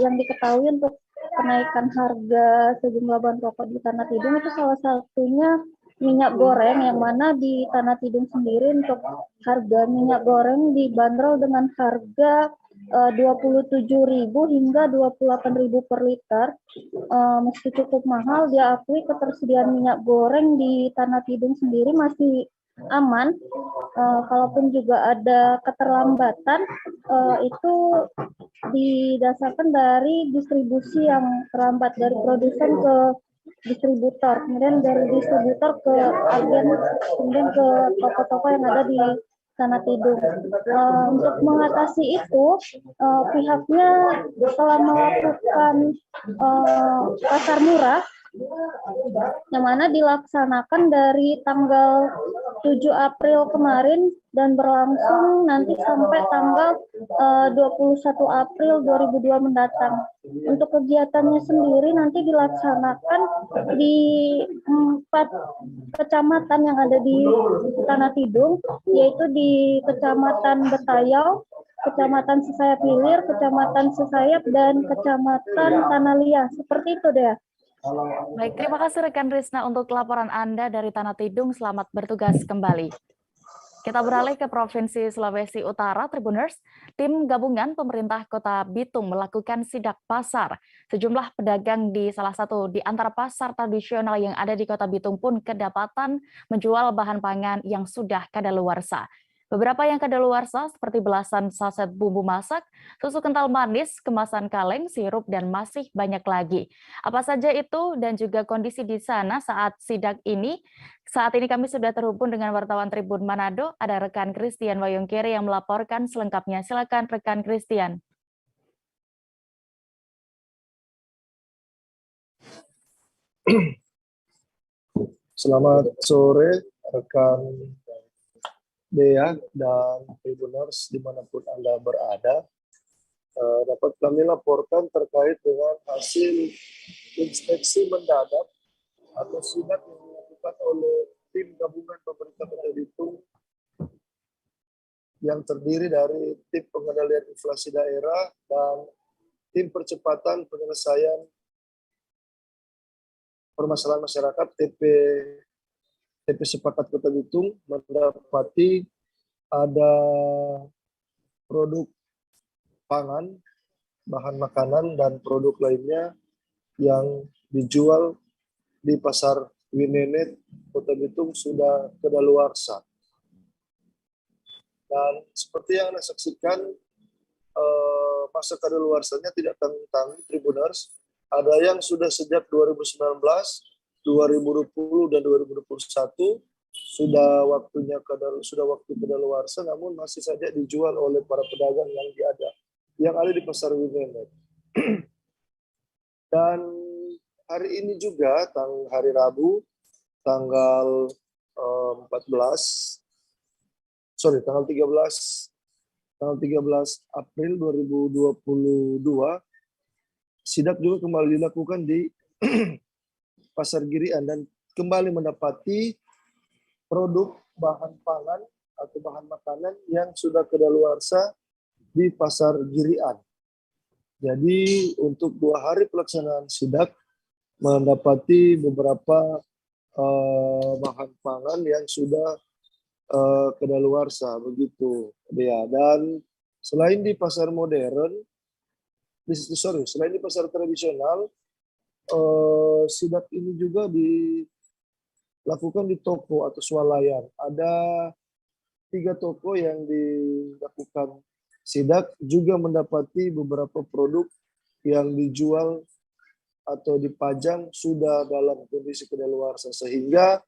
Speaker 3: yang diketahui untuk kenaikan harga sejumlah bahan pokok di Tanah Tidung itu salah satunya minyak goreng, yang mana di Tanah Tidung sendiri untuk harga minyak goreng dibanderol dengan harga 27.000 hingga 28.000 per liter. Meski cukup mahal, dia akui ketersediaan minyak goreng di Tanah Tidung sendiri masih aman. Kalaupun juga ada keterlambatan, itu didasarkan dari distribusi yang terlambat dari produsen ke distributor, kemudian dari distributor ke agen, kemudian ke toko-toko yang ada di Tanah Tidung. Untuk mengatasi itu, pihaknya telah melakukan pasar murah, yang mana dilaksanakan dari tanggal 7 April kemarin dan berlangsung nanti sampai tanggal 21 April 2002 mendatang. Untuk kegiatannya sendiri nanti dilaksanakan di 4 kecamatan yang ada di Tanah Tidung, yaitu di Kecamatan Betayau, Kecamatan Sesayap Hilir, Kecamatan Sesayap, dan Kecamatan Tanah Liat. Seperti itu deh.
Speaker 1: Baik, terima kasih rekan Risna untuk laporan Anda dari Tanah Tidung. Selamat bertugas kembali. Kita beralih ke Provinsi Sulawesi Utara, Tribuners. Tim gabungan pemerintah Kota Bitung melakukan sidak pasar. Sejumlah pedagang di salah satu di antara pasar tradisional yang ada di Kota Bitung pun kedapatan menjual bahan pangan yang sudah kadaluarsa. Beberapa yang kadaluarsa seperti belasan saset bumbu masak, susu kental manis, kemasan kaleng, sirup, dan masih banyak lagi. Apa saja itu dan juga kondisi di sana saat sidak ini? Saat ini kami sudah terhubung dengan wartawan Tribun Manado, ada rekan Christian Wayongkiri yang melaporkan selengkapnya. Silakan rekan Christian.
Speaker 5: Selamat sore rekan Dea dan Tribuners dimanapun Anda berada. Dapat kami laporkan terkait dengan hasil inspeksi mendadak atau sidak yang dilakukan oleh tim gabungan pemerintah Kota Bitung yang terdiri dari tim pengendalian inflasi daerah dan tim percepatan penyelesaian permasalahan masyarakat TP Sepakat Kota Bitung mendapati ada produk pangan, bahan makanan, dan produk lainnya yang dijual di Pasar Winenet Kota Bitung sudah kadaluarsa. Dan seperti yang Anda saksikan, masa kadaluarsanya tidak tanggung-tanggung Tribuners. Ada yang sudah sejak 2019, 2020 dan 2021 sudah waktu kadaluarsa, namun masih saja dijual oleh para pedagang yang ada di Pasar Winenet. Dan hari ini juga hari Rabu tanggal 13 April 2022 sidak juga kembali dilakukan di Pasar Girian dan kembali mendapati produk bahan pangan atau bahan makanan yang sudah kadaluarsa di Pasar Girian. Jadi untuk 2 hari pelaksanaan sidak mendapati beberapa bahan pangan yang sudah kadaluarsa begitu dia. Dan selain di pasar modern, selain di pasar tradisional, sidak ini juga dilakukan di toko atau swalayan. Ada 3 toko yang dilakukan sidak juga mendapati beberapa produk yang dijual atau dipajang sudah dalam kondisi kadaluarsa, sehingga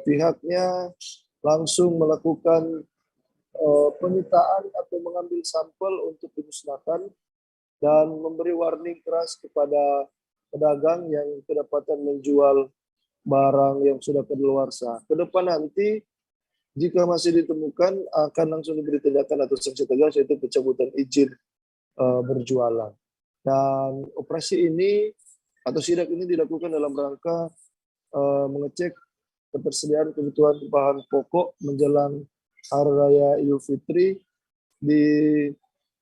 Speaker 5: pihaknya langsung melakukan penyitaan atau mengambil sampel untuk dimusnahkan dan memberi warning keras kepada pedagang yang kedapatan menjual barang yang sudah kadaluarsa. Ke depan nanti jika masih ditemukan akan langsung diberi tindakan atau sanksi tegas, yaitu pencabutan izin berjualan. Dan operasi ini atau sidak ini dilakukan dalam rangka mengecek ketersediaan kebutuhan bahan pokok menjelang Hari Raya Idul Fitri di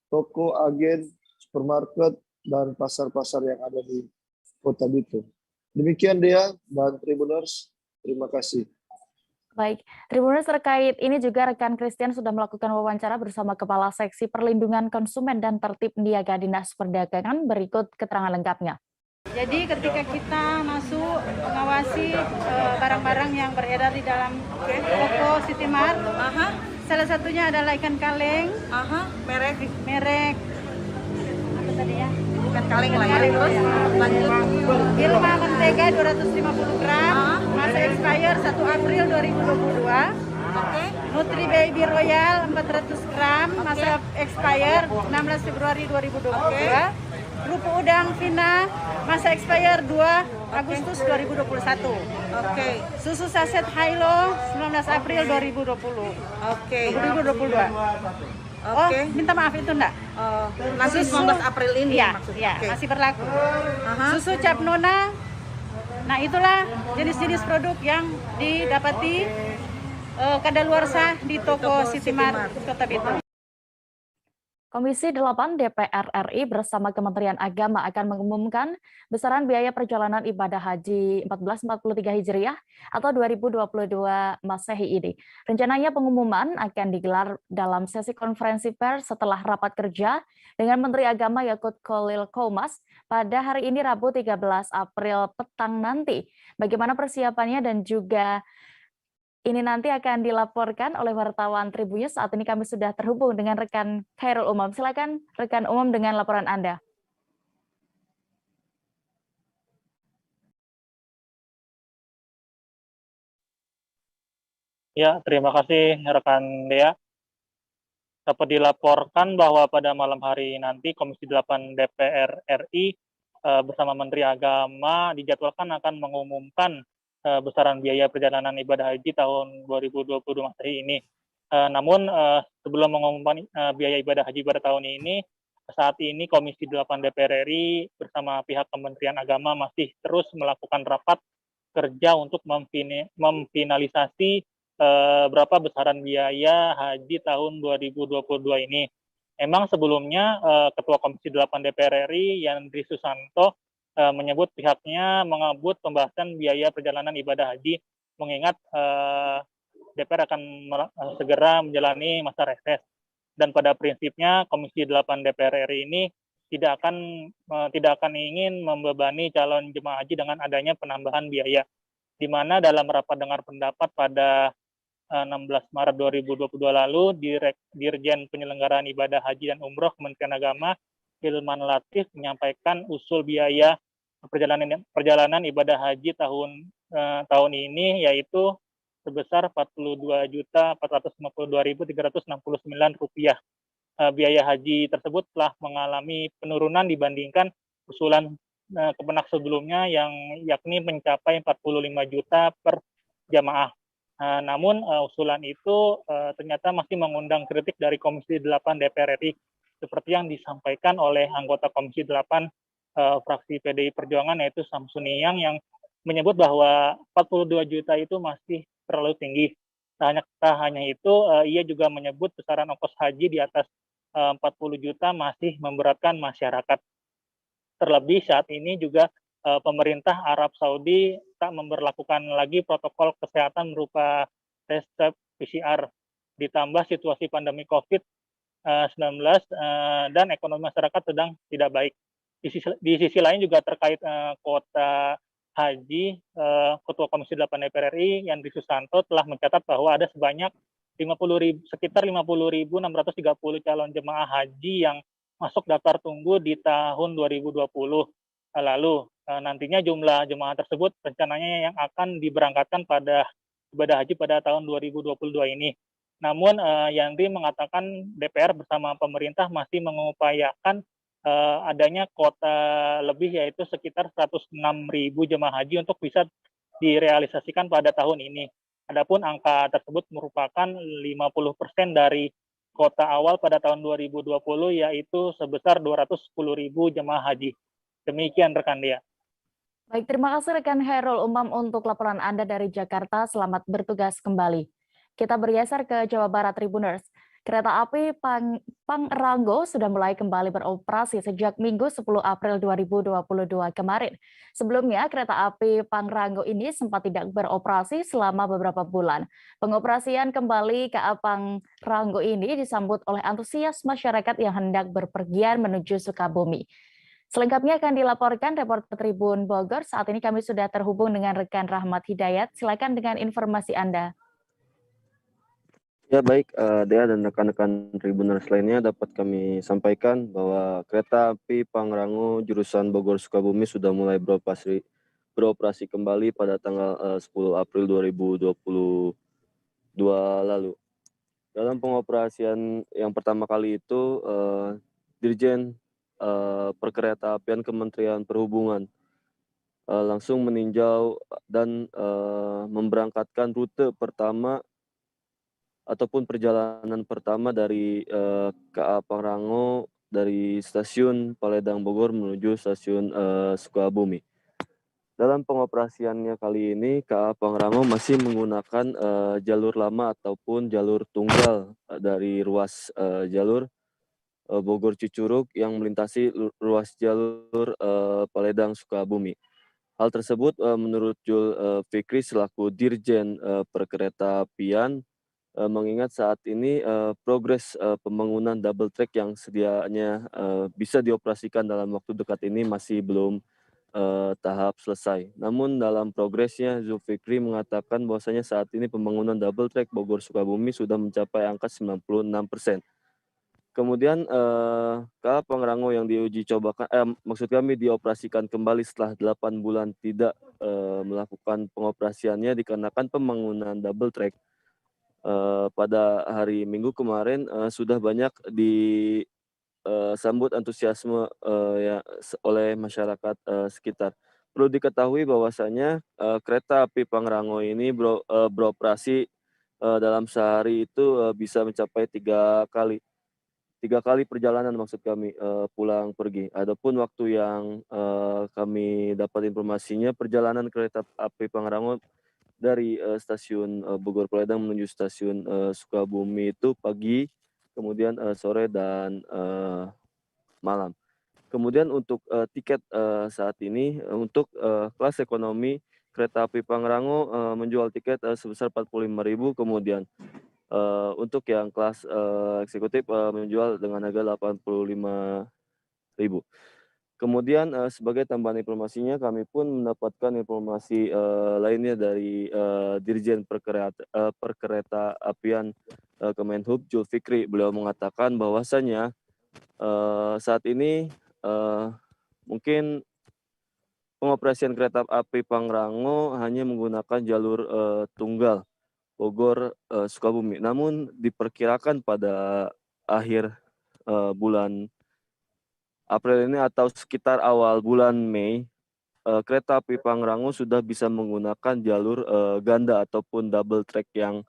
Speaker 5: toko, agen, supermarket, dan pasar-pasar yang ada di Kota Bitung. Demikian Dea dan Tribuners, terima kasih.
Speaker 1: Baik, Tribuners, terkait ini juga rekan Christian sudah melakukan wawancara bersama Kepala Seksi Perlindungan Konsumen dan Tertib Niaga Dinas Perdagangan. Berikut keterangan lengkapnya.
Speaker 7: Jadi ketika kita masuk mengawasi barang-barang yang beredar di dalam toko City Mart, salah satunya adalah ikan kaleng, merek apa tadi ya? Ikan kaleng lah ya. Terus lanjut. Irma mentega 250 gram, masa expire 1 April 2022. Nutri Baby Royal 400 gram, masa expire 16 Februari 2022. Kerupuk udang Vina, masa expire 2 Agustus 2021. Susu saset Hilo 19 April 2020. 2022. Oh, minta maaf itu enggak?
Speaker 22: Nanti 19 April ini
Speaker 7: ya,
Speaker 22: maksudnya.
Speaker 7: Ya, masih berlaku. Susu Cap Nona. Nah, itulah jenis-jenis produk yang didapati kadaluarsa di toko City Mart Kota Bitung.
Speaker 1: Komisi 8 DPR RI bersama Kementerian Agama akan mengumumkan besaran biaya perjalanan ibadah haji 1443 Hijriah atau 2022 Masehi ini. Rencananya pengumuman akan digelar dalam sesi konferensi pers setelah rapat kerja dengan Menteri Agama Yakut Khalil Qomas pada hari ini Rabu 13 April petang nanti. Bagaimana persiapannya dan juga ini nanti akan dilaporkan oleh wartawan Tribunnews. Saat ini kami sudah terhubung dengan rekan Khairul Umam. Silakan rekan Umam dengan laporan Anda.
Speaker 18: Ya, terima kasih rekan Dea. Dapat dilaporkan bahwa pada malam hari nanti Komisi 8 DPR RI bersama Menteri Agama dijadwalkan akan mengumumkan besaran biaya perjalanan ibadah haji tahun 2022 Masehi ini. Namun sebelum mengumumkan biaya ibadah haji pada tahun ini, saat ini Komisi 8 DPR RI bersama pihak Kementerian Agama masih terus melakukan rapat kerja untuk memfinalisasi berapa besaran biaya haji tahun 2022 ini. Emang sebelumnya Ketua Komisi 8 DPR RI Yandri Susanto menyebut pihaknya mengabut pembahasan biaya perjalanan ibadah haji, mengingat DPR akan segera menjalani masa reses. Dan pada prinsipnya Komisi 8 DPR RI ini tidak akan ingin membebani calon jemaah haji dengan adanya penambahan biaya, di mana dalam rapat dengar pendapat pada 16 Maret 2022 lalu, Dirjen Penyelenggaraan Ibadah Haji dan Umroh Kementerian Agama Hilman Latif menyampaikan usul biaya perjalanan ibadah haji tahun ini yaitu sebesar Rp42.452.369. Biaya haji tersebut telah mengalami penurunan dibandingkan usulan Kemenak sebelumnya yang yakni mencapai 45 juta per jamaah. Namun usulan itu ternyata masih mengundang kritik dari Komisi 8 DPR RI, seperti yang disampaikan oleh anggota Komisi 8 fraksi PDI Perjuangan yaitu Samsuniang yang menyebut bahwa 42 juta itu masih terlalu tinggi. Tak hanya itu, ia juga menyebut besaran ongkos haji di atas 40 juta masih memberatkan masyarakat. Terlebih saat ini juga pemerintah Arab Saudi tak memberlakukan lagi protokol kesehatan berupa tes PCR, ditambah situasi pandemi COVID-19 dan ekonomi masyarakat sedang tidak baik. Di sisi lain juga terkait kuota haji, Ketua Komisi 8 DPR RI Yandri Susanto telah mencatat bahwa ada sebanyak sekitar 50.630 calon jemaah haji yang masuk daftar tunggu di tahun 2020 lalu. Nantinya jumlah jemaah tersebut rencananya yang akan diberangkatkan pada ibadah haji pada tahun 2022 ini. Namun Yandri mengatakan DPR bersama pemerintah masih mengupayakan adanya kuota lebih yaitu sekitar 106.000 jemaah haji untuk bisa direalisasikan pada tahun ini. Adapun angka tersebut merupakan 50% dari kuota awal pada tahun 2020 yaitu sebesar 210.000 jemaah haji. Demikian rekan Dea.
Speaker 1: Baik, terima kasih rekan Khairul Umam untuk laporan Anda dari Jakarta. Selamat bertugas kembali. Kita bergeser ke Jawa Barat Tribuners. Kereta api Pangrango sudah mulai kembali beroperasi sejak Minggu 10 April 2022 kemarin. Sebelumnya, kereta api Pangrango ini sempat tidak beroperasi selama beberapa bulan. Pengoperasian kembali KA Pangrango ini disambut oleh antusias masyarakat yang hendak berpergian menuju Sukabumi. Selengkapnya akan dilaporkan reporter Tribun Bogor. Saat ini kami sudah terhubung dengan rekan Rahmat Hidayat. Silakan dengan informasi Anda.
Speaker 8: Ya baik, Dea dan rekan-rekan Tribuners lainnya dapat kami sampaikan bahwa kereta api Pangrango jurusan Bogor Sukabumi sudah mulai beroperasi kembali pada tanggal 10 April 2022 lalu. Dalam pengoperasian yang pertama kali itu, Dirjen Perkeretaapian Kementerian Perhubungan langsung meninjau dan memberangkatkan rute pertama ataupun perjalanan pertama dari KA Pangrango dari stasiun Paledang Bogor menuju stasiun Sukabumi. Dalam pengoperasiannya kali ini, KA Pangrango masih menggunakan jalur lama ataupun jalur tunggal dari ruas jalur Bogor Cicurug yang melintasi ruas jalur Paledang Sukabumi. Hal tersebut menurut Jul Fikri selaku Dirjen Perkeretaapian mengingat saat ini progres pembangunan double track yang sedianya bisa dioperasikan dalam waktu dekat ini masih belum tahap selesai. Namun dalam progresnya Zulfikri mengatakan bahwasanya saat ini pembangunan double track Bogor Sukabumi sudah mencapai angka 96%. Kemudian KA Pangrango yang diuji cobakan, maksud kami dioperasikan kembali setelah 8 bulan tidak melakukan pengoperasiannya dikarenakan pembangunan double track. Pada hari Minggu kemarin sudah banyak disambut antusiasme oleh masyarakat sekitar. Perlu diketahui bahwasanya kereta api Pangrango ini beroperasi dalam sehari itu bisa mencapai 3 kali perjalanan maksud kami pulang pergi. Adapun waktu yang kami dapat informasinya perjalanan kereta api Pangrango dari stasiun Bogor Paledang menuju stasiun Sukabumi itu pagi, kemudian sore dan malam. Kemudian untuk tiket saat ini untuk kelas ekonomi kereta api Pangrango menjual tiket sebesar 45.000, kemudian untuk yang kelas eksekutif menjual dengan harga 85.000. Kemudian sebagai tambahan informasinya kami pun mendapatkan informasi lainnya dari Dirjen Perkeretaapian Kemenhub Jul Fikri. Beliau mengatakan bahwasanya saat ini mungkin pengoperasian kereta api Pangrango hanya menggunakan jalur tunggal Bogor Sukabumi. Namun diperkirakan pada akhir bulan April ini atau sekitar awal bulan Mei, kereta api Pangrango sudah bisa menggunakan jalur ganda ataupun double track yang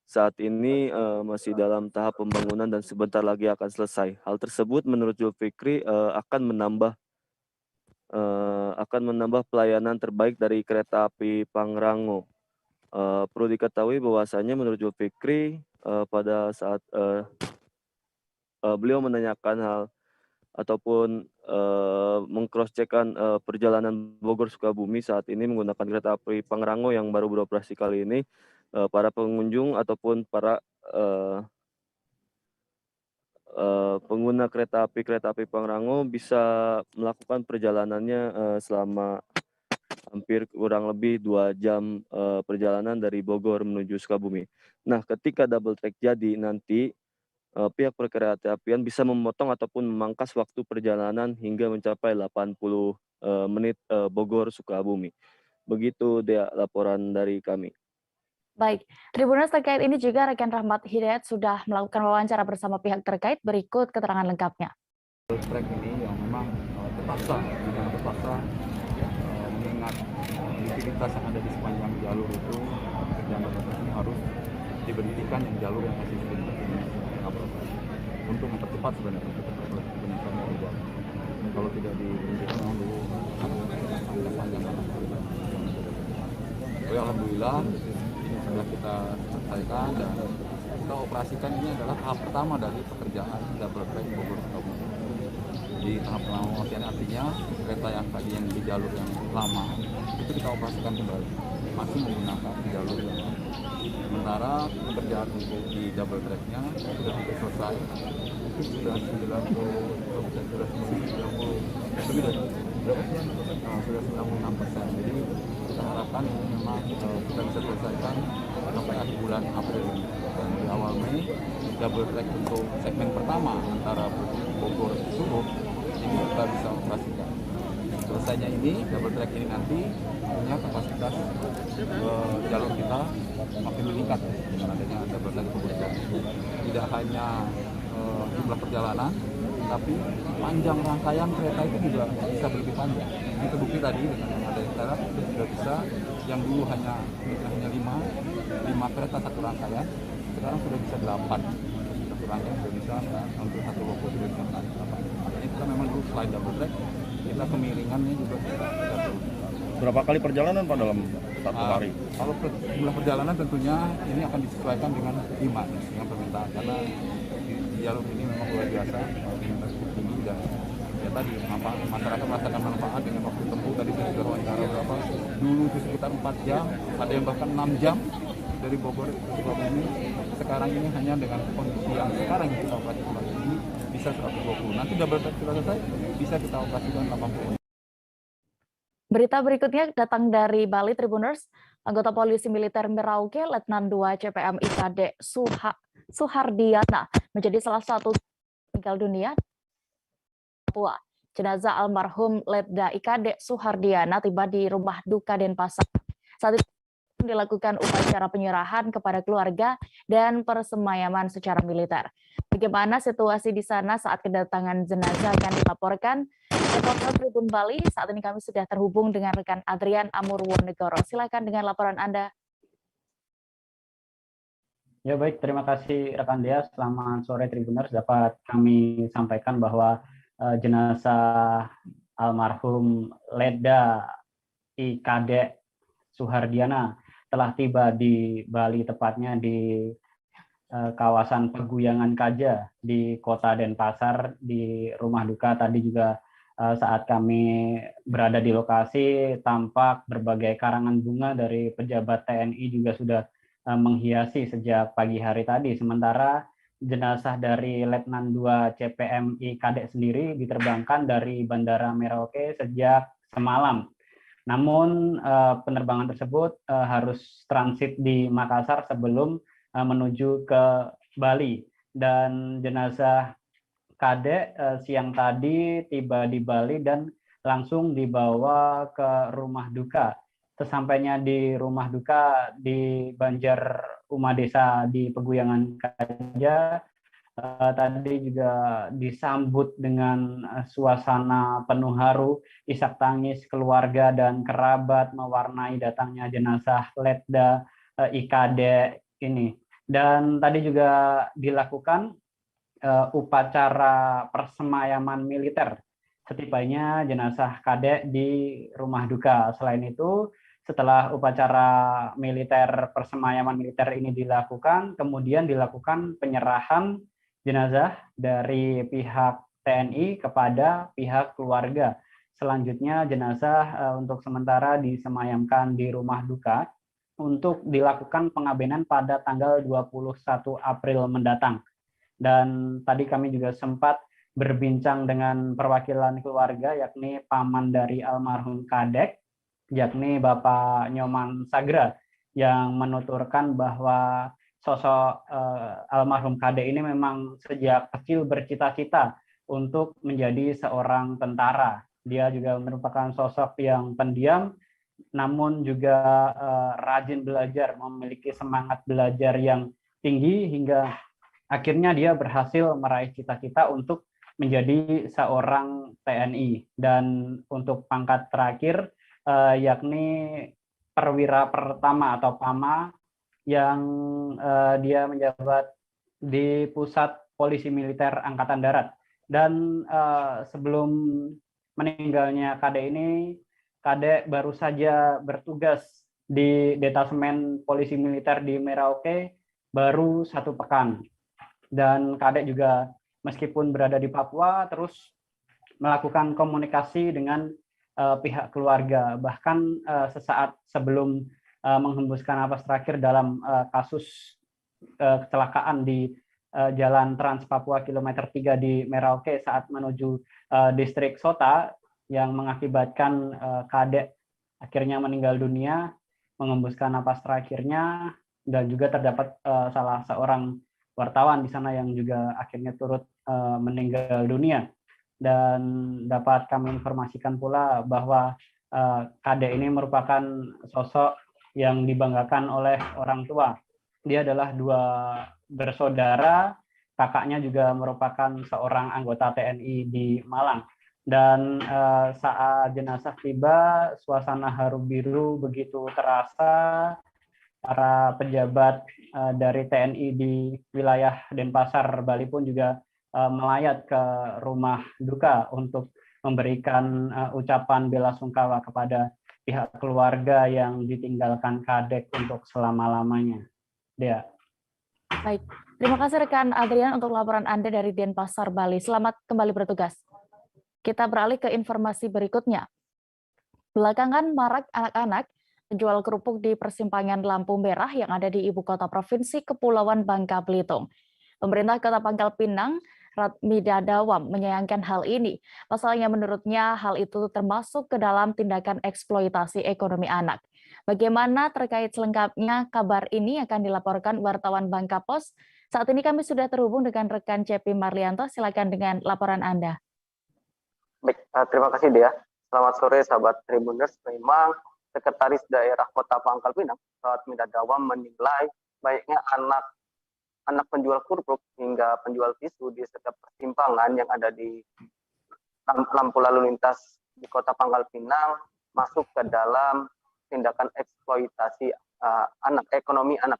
Speaker 8: saat ini masih dalam tahap pembangunan dan sebentar lagi akan selesai. Hal tersebut menurut Zulfikri akan menambah pelayanan terbaik dari kereta api Pangrango. Perlu diketahui bahwasanya menurut Zulfikri pada saat beliau menanyakan hal ataupun mengcross-checkkan perjalanan Bogor Sukabumi saat ini menggunakan kereta api Pangrango yang baru beroperasi kali ini, para pengunjung ataupun para pengguna kereta api Pangrango bisa melakukan perjalanannya selama hampir kurang lebih 2 jam perjalanan dari Bogor menuju Sukabumi. Nah, ketika double track jadi nanti pihak perkeretaapian bisa memotong ataupun memangkas waktu perjalanan hingga mencapai 80 menit Bogor Sukabumi. Begitu dia laporan dari kami.
Speaker 1: Baik, Tribuners terkait ini juga rekan Rahmat Hidayat sudah melakukan wawancara bersama pihak terkait. Berikut keterangan lengkapnya.
Speaker 10: Track ini yang memang terpaksa mengingat likuiditas yang ada di sepanjang jalur itu kerjaan batas ini harus diberhentikan yang jalur yang masih untuk mempercepat sebenarnya kalau tidak diberhentikan memang dulu panjang banget. Alhamdulillah ini sudah kita selesaikan dan kita operasikan. Ini adalah tahap pertama dari pekerjaan double track Bogor Sukabumi. Di tahap pengoperasian artinya kereta yang tadi yang di jalur yang lama itu kita operasikan kembali, masih menggunakan jalur yang lama. Sementara pekerjaan untuk di double tracknya sudah selesai, itu sudah 90% lebih dari berapa sih? Sudah 96%. Jadi kita harapkan ini memang kita bisa selesaikan sampai akhir bulan April ini. Dan di awal Mei double track untuk segmen pertama antara Bogor Suruh ini kita bisa operasikan. Selesainya ini double track ini nanti punya kapasitas jalur kita makin meningkat dengan adanya double track Bogor Suruh. Tidak hanya jumlah perjalanan, tapi panjang rangkaian kereta itu juga bisa lebih panjang. Ini terbukti tadi dengan yang ada di Tarap itu sudah bisa, yang dulu hanya 5 kereta satu rangkaian, sekarang sudah bisa 8. Satu rangkaian sudah bisa, untuk satu lokomotif sudah bisa 8. Makanya kita memang dulu selain double track, kita kemiringannya juga kita
Speaker 11: Berapa kali perjalanan Pak dalam satu hari?
Speaker 10: Kalau jumlah perjalanan tentunya ini akan disesuaikan dengan demand, dengan permintaan, karena di jalur ini memang luar biasa, cukup tinggi dan ya tadi masyarakat merasakan manfaat dengan waktu tempuh. Tadi saya sudah wawancara berapa, dulu itu sekitar 4 jam, ada yang bahkan 6 jam dari Bogor ke Sukabumi. Sekarang ini hanya dengan kondisi yang sekarang kita operasikan ini bisa 120. Nanti double track sudah selesai, bisa kita operasikan 80.
Speaker 1: Berita berikutnya datang dari Bali Tribuners. Anggota Polisi Militer Merauke, Letnan 2 CPM IKD Suhardiana menjadi salah satu meninggal dunia. Papua. Jenazah almarhum Letda IKD Suhardiana tiba di rumah duka Denpasar. Saat itu dilakukan upacara penyerahan kepada keluarga dan persemayaman secara militer. Bagaimana situasi di sana saat kedatangan jenazah akan dilaporkan reporter Tribun Bali. Saat ini kami sudah terhubung dengan rekan Adrian Amurwonegoro. Silakan dengan laporan Anda.
Speaker 12: Ya baik, terima kasih rekan Dea. Selamat sore Tribuners. Dapat kami sampaikan bahwa jenazah almarhum Letda IKD Suhardiana telah tiba di Bali, tepatnya di kawasan Peguyangan Kaja di Kota Denpasar, di rumah duka. Tadi juga saat kami berada di lokasi, tampak berbagai karangan bunga dari pejabat TNI juga sudah menghiasi sejak pagi hari tadi. Sementara jenazah dari Letnan 2 CPM IKD sendiri diterbangkan dari Bandara Merauke sejak semalam. Namun penerbangan tersebut harus transit di Makassar sebelum menuju ke Bali. Dan jenazah Kadek siang tadi tiba di Bali dan langsung dibawa ke rumah duka. Sesampainya di rumah duka di Banjar Uma Desa di Peguyangan Kaja, tadi juga disambut dengan suasana penuh haru, isak tangis keluarga dan kerabat mewarnai datangnya jenazah Letda IKD ini. Dan tadi juga dilakukan upacara persemayaman militer setibanya jenazah Kadek di rumah duka. Selain itu, setelah upacara militer persemayaman militer ini dilakukan, kemudian dilakukan penyerahan jenazah dari pihak TNI kepada pihak keluarga. Selanjutnya jenazah untuk sementara disemayamkan di rumah duka untuk dilakukan pengabenan pada tanggal 21 April mendatang. Dan tadi kami juga sempat berbincang dengan perwakilan keluarga, yakni paman dari almarhum Kadek, yakni Bapak Nyoman Sagra, yang menuturkan bahwa sosok almarhum Kadek ini memang sejak kecil bercita-cita untuk menjadi seorang tentara. Dia juga merupakan sosok yang pendiam, namun juga rajin belajar, memiliki semangat belajar yang tinggi hingga akhirnya dia berhasil meraih cita-cita untuk menjadi seorang TNI. Dan untuk pangkat terakhir, yakni perwira pertama atau PAMA, yang dia menjabat di Pusat Polisi Militer Angkatan Darat. Dan sebelum meninggalnya Kadek ini, Kadek baru saja bertugas di Detasemen Polisi Militer di Merauke baru 1 pekan. Dan Kadek juga meskipun berada di Papua terus melakukan komunikasi dengan pihak keluarga. Bahkan sesaat sebelum menghembuskan napas terakhir dalam kasus kecelakaan di Jalan Trans Papua kilometer 3 di Merauke saat menuju distrik Sota, yang mengakibatkan kadek akhirnya meninggal dunia, mengembuskan napas terakhirnya, dan juga terdapat salah seorang wartawan di sana yang juga akhirnya turut meninggal dunia. Dan dapat kami informasikan pula bahwa kadek ini merupakan sosok yang dibanggakan oleh orang tua. Dia adalah 2 bersaudara, kakaknya juga merupakan seorang anggota TNI di Malang. Dan saat jenazah tiba, suasana haru biru begitu terasa. Para pejabat dari TNI di wilayah Denpasar, Bali pun juga melayat ke rumah duka untuk memberikan ucapan bela sungkawa kepada pihak keluarga yang ditinggalkan kadek untuk selama-lamanya. Dea.
Speaker 1: Baik, terima kasih rekan Adrian untuk laporan Anda dari Denpasar, Bali. Selamat kembali bertugas. Kita beralih ke informasi berikutnya. Belakangan marak anak-anak penjual kerupuk di persimpangan lampu merah yang ada di ibu kota provinsi Kepulauan Bangka Belitung. Pemerintah Kota Pangkal Pinang, Radmida Dawam, menyayangkan hal ini. Pasalnya menurutnya hal itu termasuk ke dalam tindakan eksploitasi ekonomi anak. Bagaimana terkait selengkapnya kabar ini akan dilaporkan wartawan Bangka Pos. Saat ini kami sudah terhubung dengan rekan CP Marlianto. Silakan dengan laporan Anda.
Speaker 13: Baik, terima kasih Dea. Selamat sore sahabat Tribuners. Memang Sekretaris Daerah Kota Pangkal Pinang, Radmida Dawam, menilai baiknya anak penjual kerupuk hingga penjual tisu di setiap persimpangan yang ada di lampu lalu lintas di Kota Pangkal Pinang masuk ke dalam tindakan eksploitasi ekonomi anak.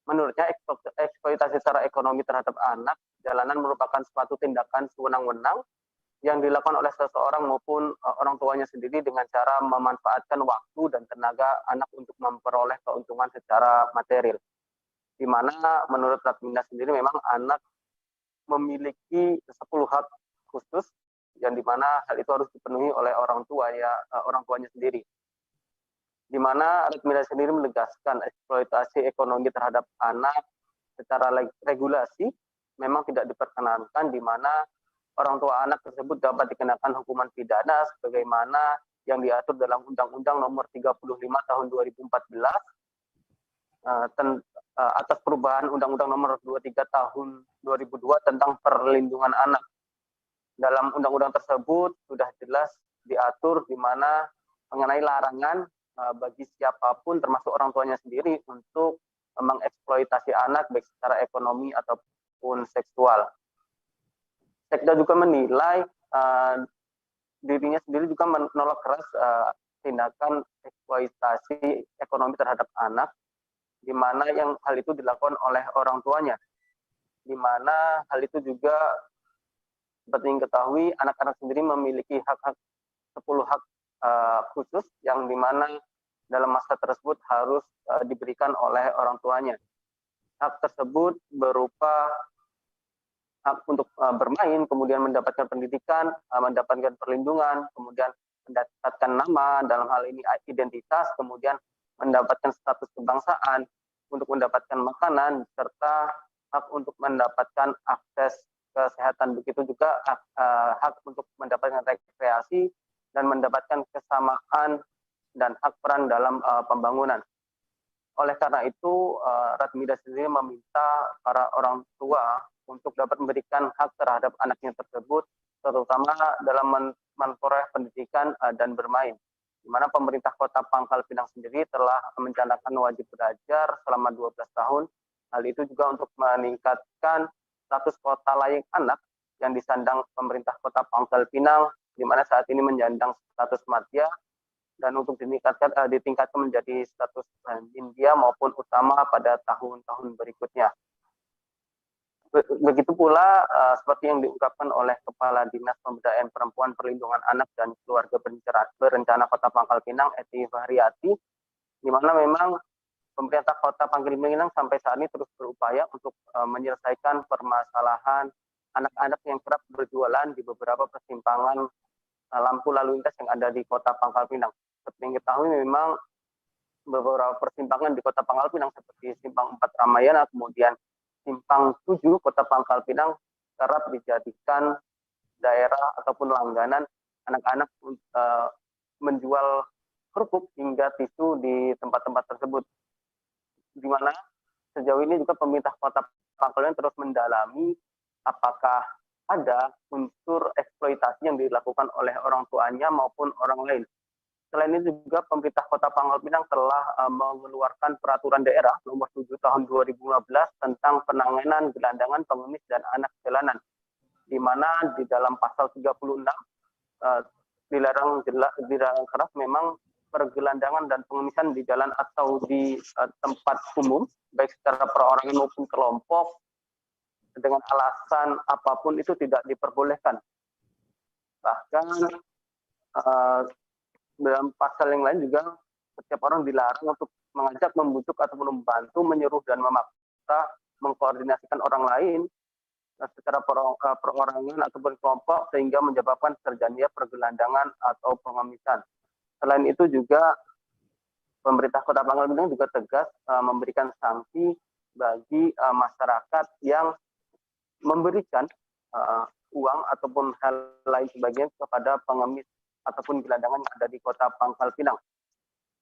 Speaker 13: Menurutnya eksploitasi secara ekonomi terhadap anak jalanan merupakan suatu tindakan sewenang-wenang yang dilakukan oleh seseorang maupun orang tuanya sendiri dengan cara memanfaatkan waktu dan tenaga anak untuk memperoleh keuntungan secara material. Di mana menurut Radmida sendiri memang anak memiliki 10 hak khusus yang di mana hal itu harus dipenuhi oleh orang tuanya sendiri. Di mana Radmida sendiri menegaskan eksploitasi ekonomi terhadap anak secara regulasi memang tidak diperkenankan, di mana orang tua anak tersebut dapat dikenakan hukuman pidana sebagaimana yang diatur dalam Undang-Undang Nomor 35 Tahun 2014 atas perubahan Undang-Undang Nomor 23 Tahun 2002 tentang perlindungan anak. Dalam undang-undang tersebut sudah jelas diatur di mana mengenai larangan bagi siapapun termasuk orang tuanya sendiri untuk mengeksploitasi anak baik secara ekonomi ataupun seksual. Sekda juga menilai dirinya sendiri juga menolak keras tindakan eksploitasi ekonomi terhadap anak, di mana yang hal itu dilakukan oleh orang tuanya, di mana hal itu juga seperti diketahui anak-anak sendiri memiliki hak-hak 10 hak khusus yang di mana dalam masa tersebut harus diberikan oleh orang tuanya. Hak tersebut berupa hak untuk bermain, kemudian mendapatkan pendidikan, mendapatkan perlindungan, kemudian mendapatkan nama, dalam hal ini identitas, kemudian mendapatkan status kebangsaan, untuk mendapatkan makanan, serta hak untuk mendapatkan akses kesehatan. Begitu juga hak untuk mendapatkan rekreasi dan mendapatkan kesamaan dan hak peran dalam pembangunan. Oleh karena itu, Radmida sendiri meminta para orang tua untuk dapat memberikan hak terhadap anaknya tersebut, terutama dalam memperoleh pendidikan dan bermain. Di mana pemerintah Kota Pangkal Pinang sendiri telah mencanangkan wajib belajar selama 12 tahun. Hal itu juga untuk meningkatkan status kota layak anak yang disandang pemerintah Kota Pangkal Pinang, di mana saat ini menyandang status madya, dan untuk ditingkatkan menjadi status India maupun utama pada tahun-tahun berikutnya. Begitu pula seperti yang diungkapkan oleh Kepala Dinas Pemberdayaan Perempuan, Perlindungan Anak dan Keluarga Berencana Kota Pangkal Pinang, Eti Fahriati, di mana memang pemerintah Kota Pangkal Pinang sampai saat ini terus berupaya untuk menyelesaikan permasalahan anak-anak yang kerap berjualan di beberapa persimpangan lampu lalu lintas yang ada di Kota Pangkal Pinang. Seperti yang diketahui memang beberapa persimpangan di Kota Pangkal Pinang seperti Simpang 4 Ramayana, kemudian Simpang 7 Kota Pangkal Pinang kerap dijadikan daerah ataupun langganan anak-anak menjual kerupuk hingga tisu di tempat-tempat tersebut. Di mana sejauh ini juga pemerintah Kota Pangkal terus mendalami apakah ada unsur eksploitasi yang dilakukan oleh orang tuanya maupun orang lain. Selain itu juga pemerintah Kota Pangkal Pinang telah mengeluarkan peraturan daerah nomor 7 tahun 2015 tentang penanganan gelandangan, pengemis, dan anak jalanan, di mana di dalam pasal 36 dilarang keras memang pergelandangan dan pengemisan di jalan atau di tempat umum, baik secara perorangan maupun kelompok, dengan alasan apapun itu tidak diperbolehkan. Bahkan dalam pasal yang lain juga setiap orang dilarang untuk mengajak, membujuk ataupun membantu, menyuruh dan memaksa mengkoordinasikan orang lain secara perorangan ataupun kelompok sehingga menyebabkan terjadinya pergelandangan atau pengemisan. Selain itu juga pemerintah Kota Pangkal Pinang juga tegas memberikan sanksi bagi masyarakat yang memberikan uang ataupun hal lain sebagainya kepada pengemis ataupun gelandangan yang ada di Kota Pangkal Pinang,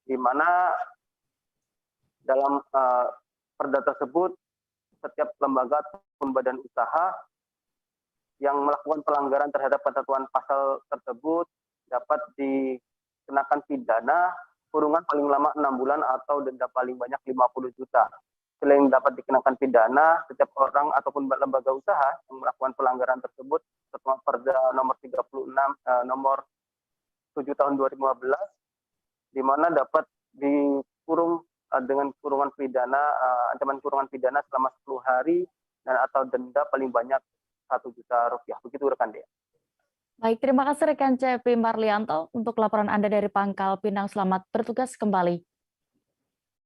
Speaker 13: di mana dalam perda tersebut setiap lembaga ataupun badan usaha yang melakukan pelanggaran terhadap ketentuan pasal tersebut dapat dikenakan pidana kurungan paling lama 6 bulan atau denda paling banyak 50 juta. Selain dapat dikenakan pidana, setiap orang ataupun lembaga usaha yang melakukan pelanggaran tersebut setelah Perda nomor 36 nomor 7 tahun 2015, di mana dapat dikurung dengan kurungan pidana, ancaman kurungan pidana selama 10 hari dan atau denda paling banyak 1 juta rupiah. Begitu rekan Dea.
Speaker 1: Baik, terima kasih rekan CP Marlianto untuk laporan Anda dari Pangkal Pinang. Selamat bertugas kembali.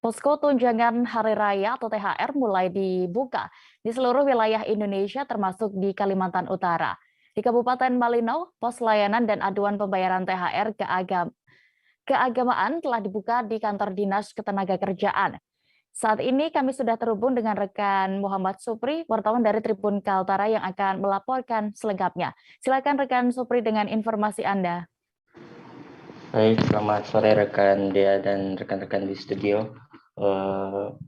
Speaker 1: Posko Tunjangan Hari Raya atau THR mulai dibuka di seluruh wilayah Indonesia termasuk di Kalimantan Utara. Di Kabupaten Malinau, pos layanan dan aduan pembayaran THR keagamaan telah dibuka di kantor Dinas Ketenagakerjaan. Saat ini kami sudah terhubung dengan rekan Muhammad Supri, wartawan dari Tribun Kaltara yang akan melaporkan selengkapnya. Silakan rekan Supri dengan informasi Anda.
Speaker 14: Baik, selamat sore rekan Dea dan rekan-rekan di studio.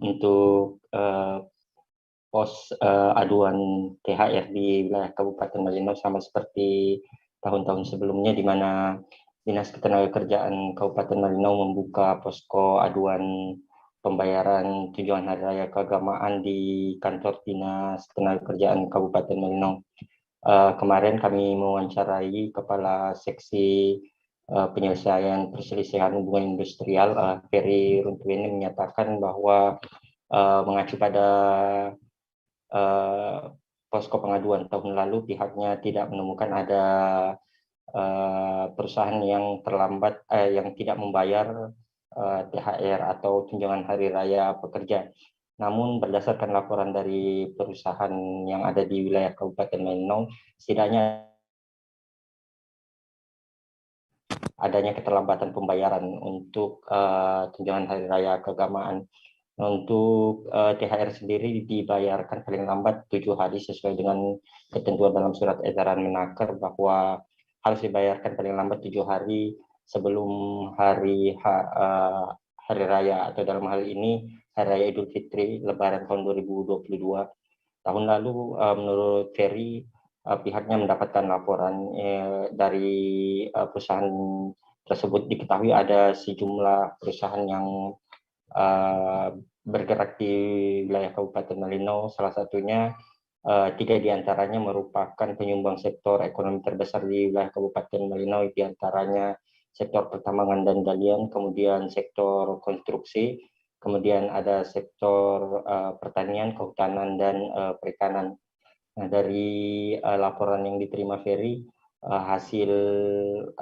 Speaker 14: Untuk pos aduan THR di wilayah Kabupaten Malinau sama seperti tahun-tahun sebelumnya, di mana Dinas Ketenagakerjaan Kabupaten Malinau membuka posko aduan pembayaran tunjangan hari raya keagamaan di kantor Dinas Ketenagakerjaan Kabupaten Malinau. Kemarin kami mewawancarai Kepala Seksi Penyelesaian Perselisihan Hubungan Industrial, Ferry Runtuweni, menyatakan bahwa mengacu pada posko pengaduan tahun lalu, pihaknya tidak menemukan ada perusahaan yang terlambat, yang tidak membayar THR atau tunjangan hari raya pekerja. Namun berdasarkan laporan dari perusahaan yang ada di wilayah Kabupaten Malinau, setidaknya adanya keterlambatan pembayaran untuk tunjangan hari raya keagamaan. Untuk THR sendiri dibayarkan paling lambat 7 hari sesuai dengan ketentuan dalam surat edaran Menaker bahwa harus dibayarkan paling lambat 7 hari sebelum hari raya, atau dalam hal ini Hari Raya Idul Fitri Lebaran tahun 2022. Tahun lalu menurut Ferry, pihaknya mendapatkan laporan dari perusahaan tersebut. Diketahui ada sejumlah perusahaan yang bergerak di wilayah Kabupaten Malinau, salah satunya 3 diantaranya merupakan penyumbang sektor ekonomi terbesar di wilayah Kabupaten Malinau, diantaranya sektor pertambangan dan galian, kemudian sektor konstruksi, kemudian ada sektor pertanian, kehutanan, dan perikanan. Nah, dari laporan yang diterima Ferry, hasil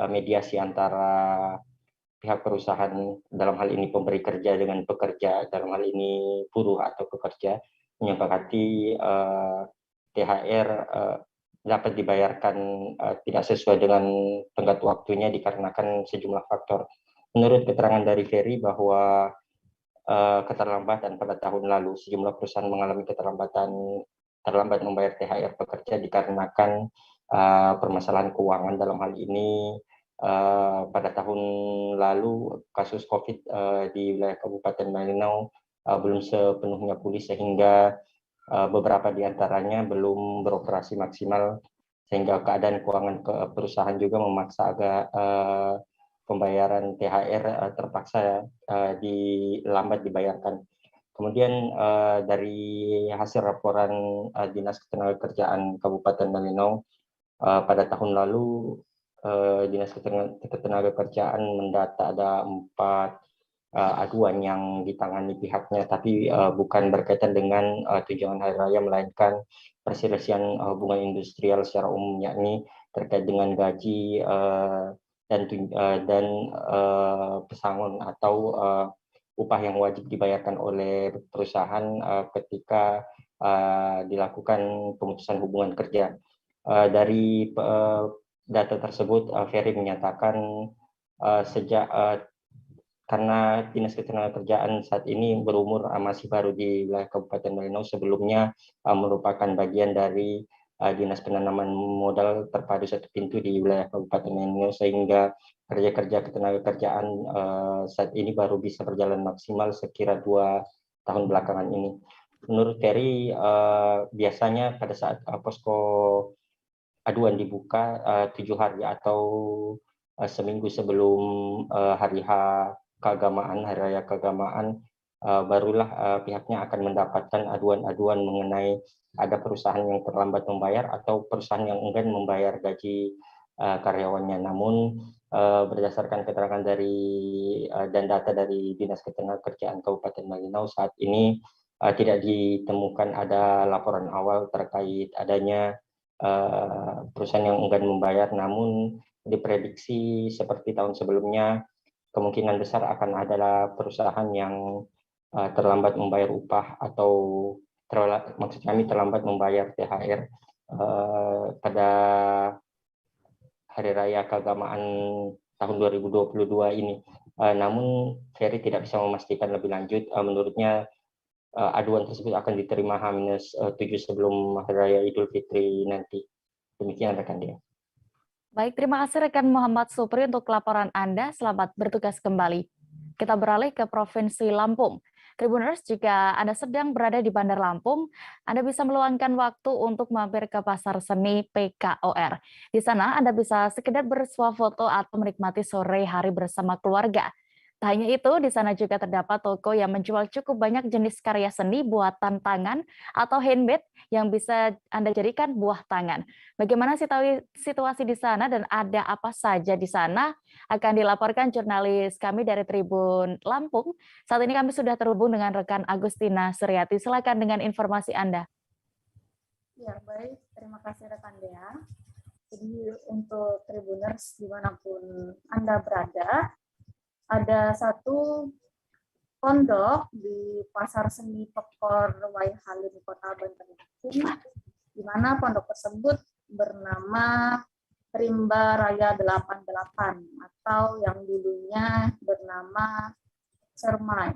Speaker 14: mediasi antara pihak perusahaan, dalam hal ini pemberi kerja dengan pekerja, dalam hal ini buruh atau pekerja, menyepakati THR dapat dibayarkan tidak sesuai dengan tenggat waktunya dikarenakan sejumlah faktor. Menurut keterangan dari Ferry bahwa keterlambatan pada tahun lalu, sejumlah perusahaan mengalami terlambat membayar THR pekerja dikarenakan permasalahan keuangan, dalam hal ini pada tahun lalu kasus COVID di wilayah Kabupaten Malinau belum sepenuhnya pulih sehingga beberapa di antaranya belum beroperasi maksimal sehingga keadaan keuangan perusahaan juga memaksa agak pembayaran THR terpaksa lambat dibayarkan. Kemudian dari hasil laporan Dinas Ketenagakerjaan Kabupaten Malinau pada tahun lalu Dinas Ketenagakerjaan mendata ada 4 aduan yang ditangani pihaknya, tapi bukan berkaitan dengan tunjangan hari raya, melainkan perselisihan hubungan industrial secara umum, yakni terkait dengan gaji dan pesangon atau upah yang wajib dibayarkan oleh perusahaan ketika dilakukan pemutusan hubungan kerja. Dari data tersebut, Ferry menyatakan karena Dinas Ketenagakerjaan saat ini berumur masih baru di wilayah Kabupaten Malinau, sebelumnya merupakan bagian dari Dinas Penanaman Modal Terpadu Satu Pintu di wilayah Kabupaten Malinau, sehingga kerja-kerja ketenagakerjaan saat ini baru bisa berjalan maksimal sekira 2 tahun belakangan ini. Menurut Ferry, biasanya pada saat posko aduan dibuka 7 hari atau seminggu sebelum hari keagamaan, hari raya keagamaan, barulah pihaknya akan mendapatkan aduan-aduan mengenai ada perusahaan yang terlambat membayar atau perusahaan yang enggan membayar gaji karyawannya. Namun berdasarkan keterangan dan data dari Dinas Ketenagakerjaan Kabupaten Malinau, saat ini tidak ditemukan ada laporan awal terkait adanya perusahaan yang enggan membayar. Namun diprediksi seperti tahun sebelumnya, kemungkinan besar akan adalah perusahaan yang terlambat membayar upah atau maksud kami terlambat membayar THR pada hari raya keagamaan tahun 2022 ini. Namun Ferry tidak bisa memastikan lebih lanjut. Menurutnya aduan tersebut akan diterima H-7 sebelum Hari Raya Idul Fitri nanti. Demikian rekan dia.
Speaker 1: Baik, terima kasih rekan Muhammad Supri untuk laporan Anda. Selamat bertugas kembali. Kita beralih ke Provinsi Lampung. Tribuners, jika Anda sedang berada di Bandar Lampung, Anda bisa meluangkan waktu untuk mampir ke Pasar Seni PKOR. Di sana Anda bisa sekedar bersuah foto atau menikmati sore hari bersama keluarga. Tak hanya itu, di sana juga terdapat toko yang menjual cukup banyak jenis karya seni buatan tangan atau handmade yang bisa Anda jadikan buah tangan. Bagaimana situasi di sana dan ada apa saja di sana akan dilaporkan jurnalis kami dari Tribun Lampung. Saat ini kami sudah terhubung dengan rekan Agustina Suryati. Silakan dengan informasi Anda.
Speaker 3: Ya, baik. Terima kasih rekan Dea. Jadi untuk Tribuners dimanapun Anda berada, ada satu pondok di Pasar Seni Pekor Wai Halim, Kota Bandar Lampung, di mana pondok tersebut bernama Rimba Raya 88 atau yang dulunya bernama Cermai.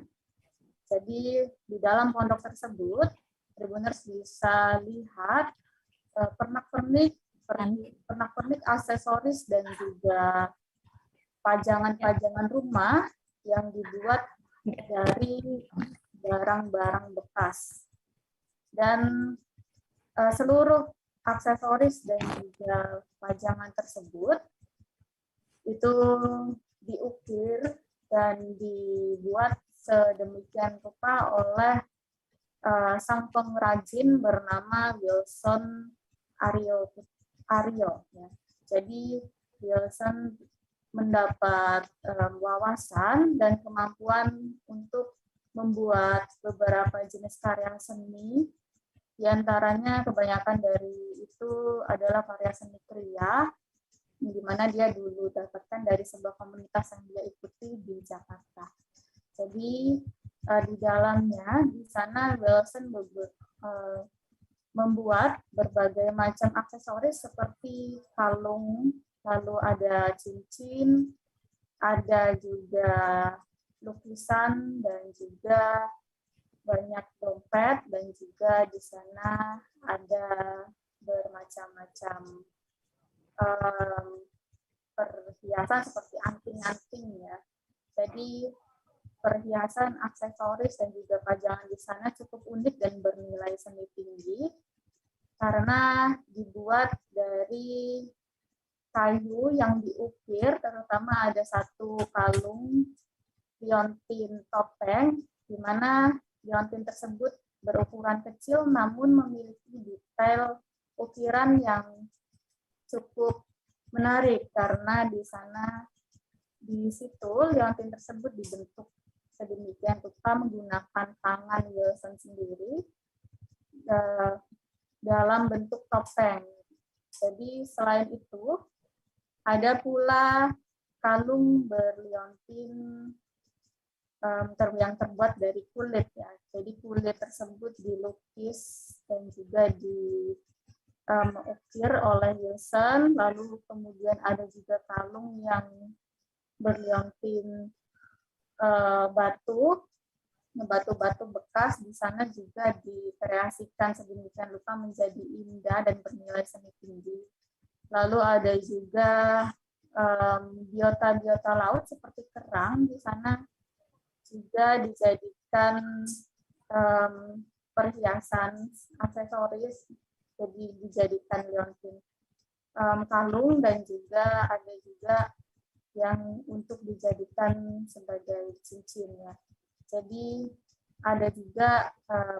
Speaker 3: Jadi di dalam pondok tersebut, Tribuners bisa lihat pernak-pernik aksesoris dan juga pajangan-pajangan rumah yang dibuat dari barang-barang bekas. Dan seluruh aksesoris dan juga pajangan tersebut itu diukir dan dibuat sedemikian rupa oleh sang pengrajin bernama Wilson Aryo. Ya. Jadi Wilson mendapat wawasan dan kemampuan untuk membuat beberapa jenis karya seni. Di antaranya kebanyakan dari itu adalah karya seni kriya, di mana dia dulu dapatkan dari sebuah komunitas yang dia ikuti di Jakarta. Jadi di dalamnya, di sana Wilson membuat berbagai macam aksesoris seperti kalung, lalu ada cincin, ada juga lukisan, dan juga banyak dompet, dan juga di sana ada bermacam-macam perhiasan seperti anting-anting ya. Jadi perhiasan, aksesoris dan juga pajangan di sana cukup unik dan bernilai seni tinggi karena dibuat dari kayu yang diukir, terutama ada satu kalung liontin topeng, di mana liontin tersebut berukuran kecil namun memiliki detail ukiran yang cukup menarik karena di situ liontin tersebut dibentuk sedemikian rupa menggunakan tangan Wilson sendiri dalam bentuk topeng. Jadi selain itu ada pula kalung berliontin yang terbuat dari kulit ya. Jadi kulit tersebut dilukis dan juga diukir oleh Wilson. Lalu kemudian ada juga kalung yang berliontin batu bekas. Di sana juga dikreasikan sedemikian rupa menjadi indah dan bernilai seni tinggi. Lalu ada juga biota laut seperti kerang, di sana juga dijadikan perhiasan aksesoris, jadi dijadikan liontin kalung, dan juga ada juga yang untuk dijadikan sebagai cincin ya. Jadi ada juga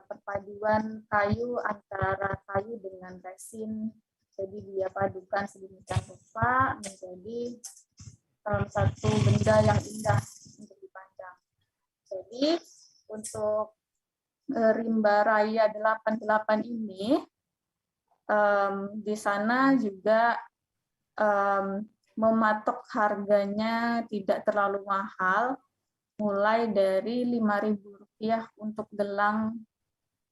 Speaker 3: perpaduan kayu antara kayu dengan resin, jadi dia padukan sedemikian rupa menjadi satu benda yang indah untuk dipandang. Jadi untuk Rimba Raya 88 ini di sana juga mematok harganya tidak terlalu mahal, mulai dari Rp5.000 untuk gelang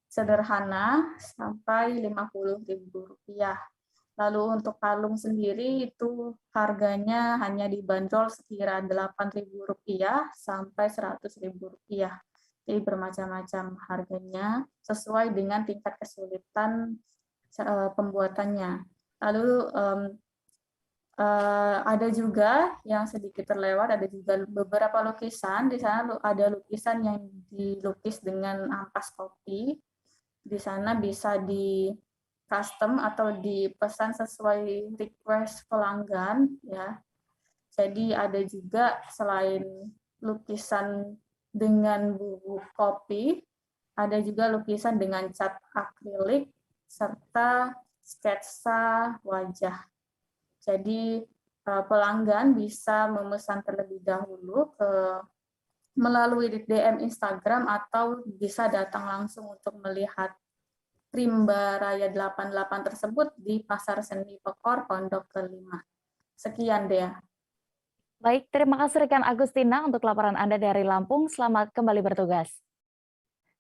Speaker 3: sederhana sampai Rp50.000. Lalu untuk kalung sendiri itu harganya hanya dibanderol sekira Rp8.000 sampai Rp100.000. Jadi bermacam-macam harganya sesuai dengan tingkat kesulitan pembuatannya. Lalu ada juga yang sedikit terlewat, ada juga beberapa lukisan. Di sana ada lukisan yang dilukis dengan ampas kopi. Di sana bisa di custom atau dipesan sesuai request pelanggan ya. Jadi ada juga selain lukisan dengan bubuk kopi, ada juga lukisan dengan cat akrilik serta sketsa wajah. Jadi pelanggan bisa memesan terlebih dahulu melalui DM Instagram atau bisa datang langsung untuk melihat Rimba Raya 88 tersebut di Pasar Seni Pekor Pondok Kelima. Sekian Dea.
Speaker 1: Baik, terima kasih rekan Agustina untuk laporan Anda dari Lampung. Selamat kembali bertugas.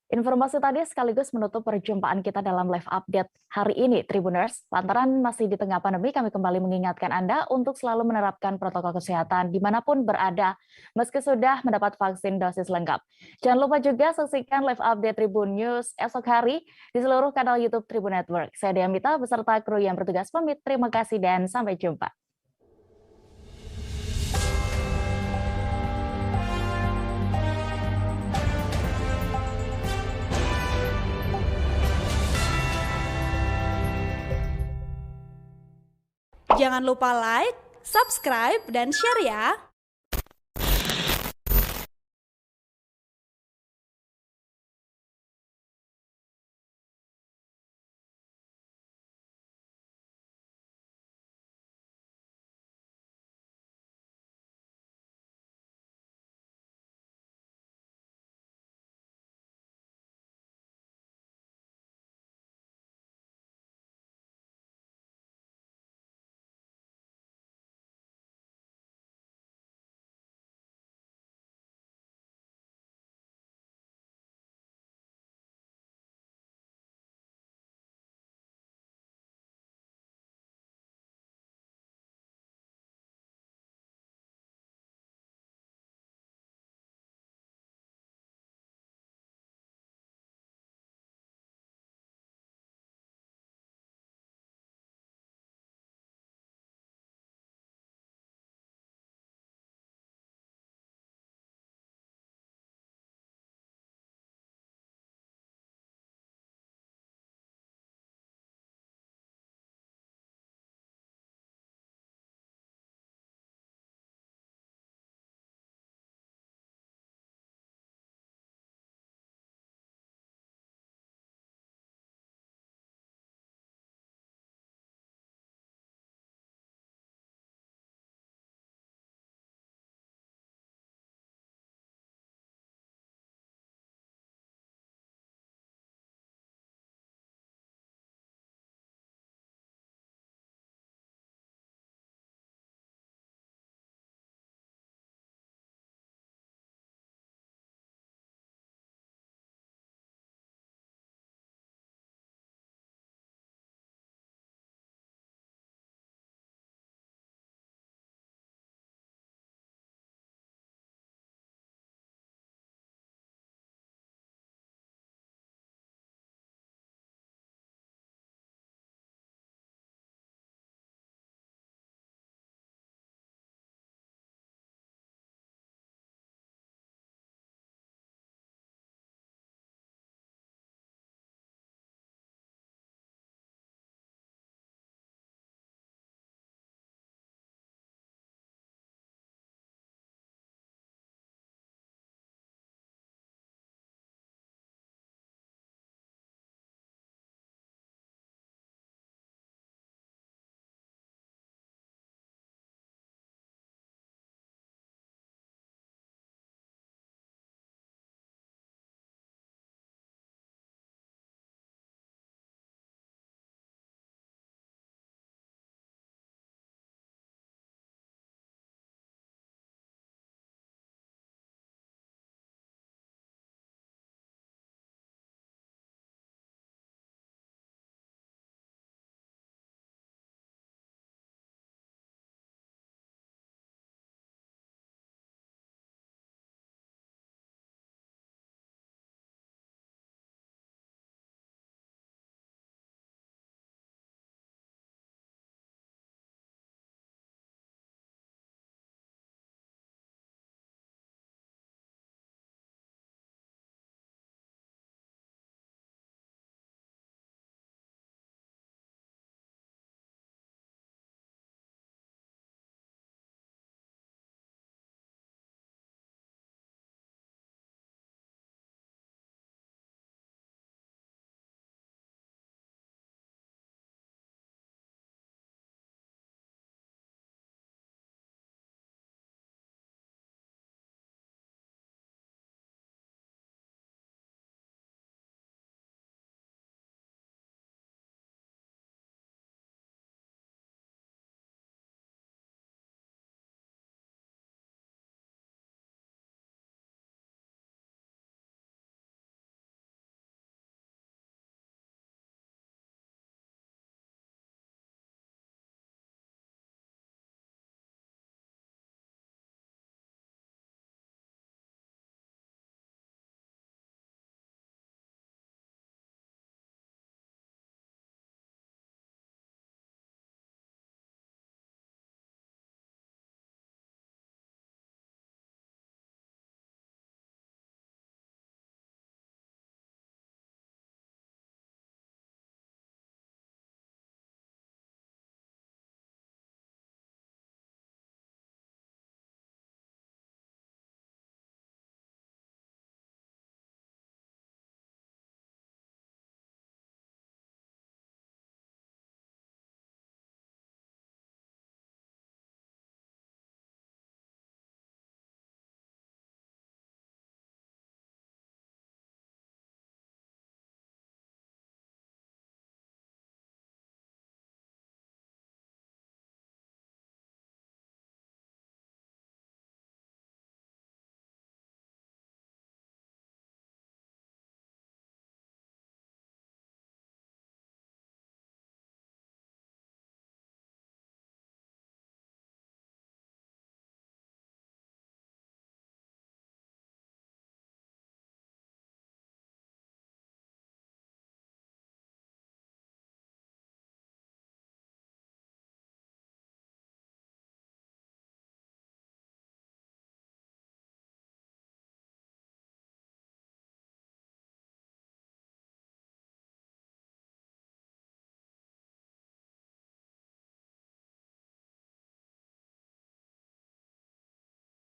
Speaker 1: Informasi tadi sekaligus menutup perjumpaan kita dalam live update hari ini, Tribuners. Lantaran masih di tengah pandemi, kami kembali mengingatkan Anda untuk selalu menerapkan protokol kesehatan dimanapun berada, meski sudah mendapat vaksin dosis lengkap. Jangan lupa juga saksikan live update Tribun News esok hari di seluruh kanal YouTube Tribun Network. Saya Dea Mita beserta kru yang bertugas pamit. Terima kasih dan sampai jumpa.
Speaker 15: Jangan lupa like, subscribe, dan share ya!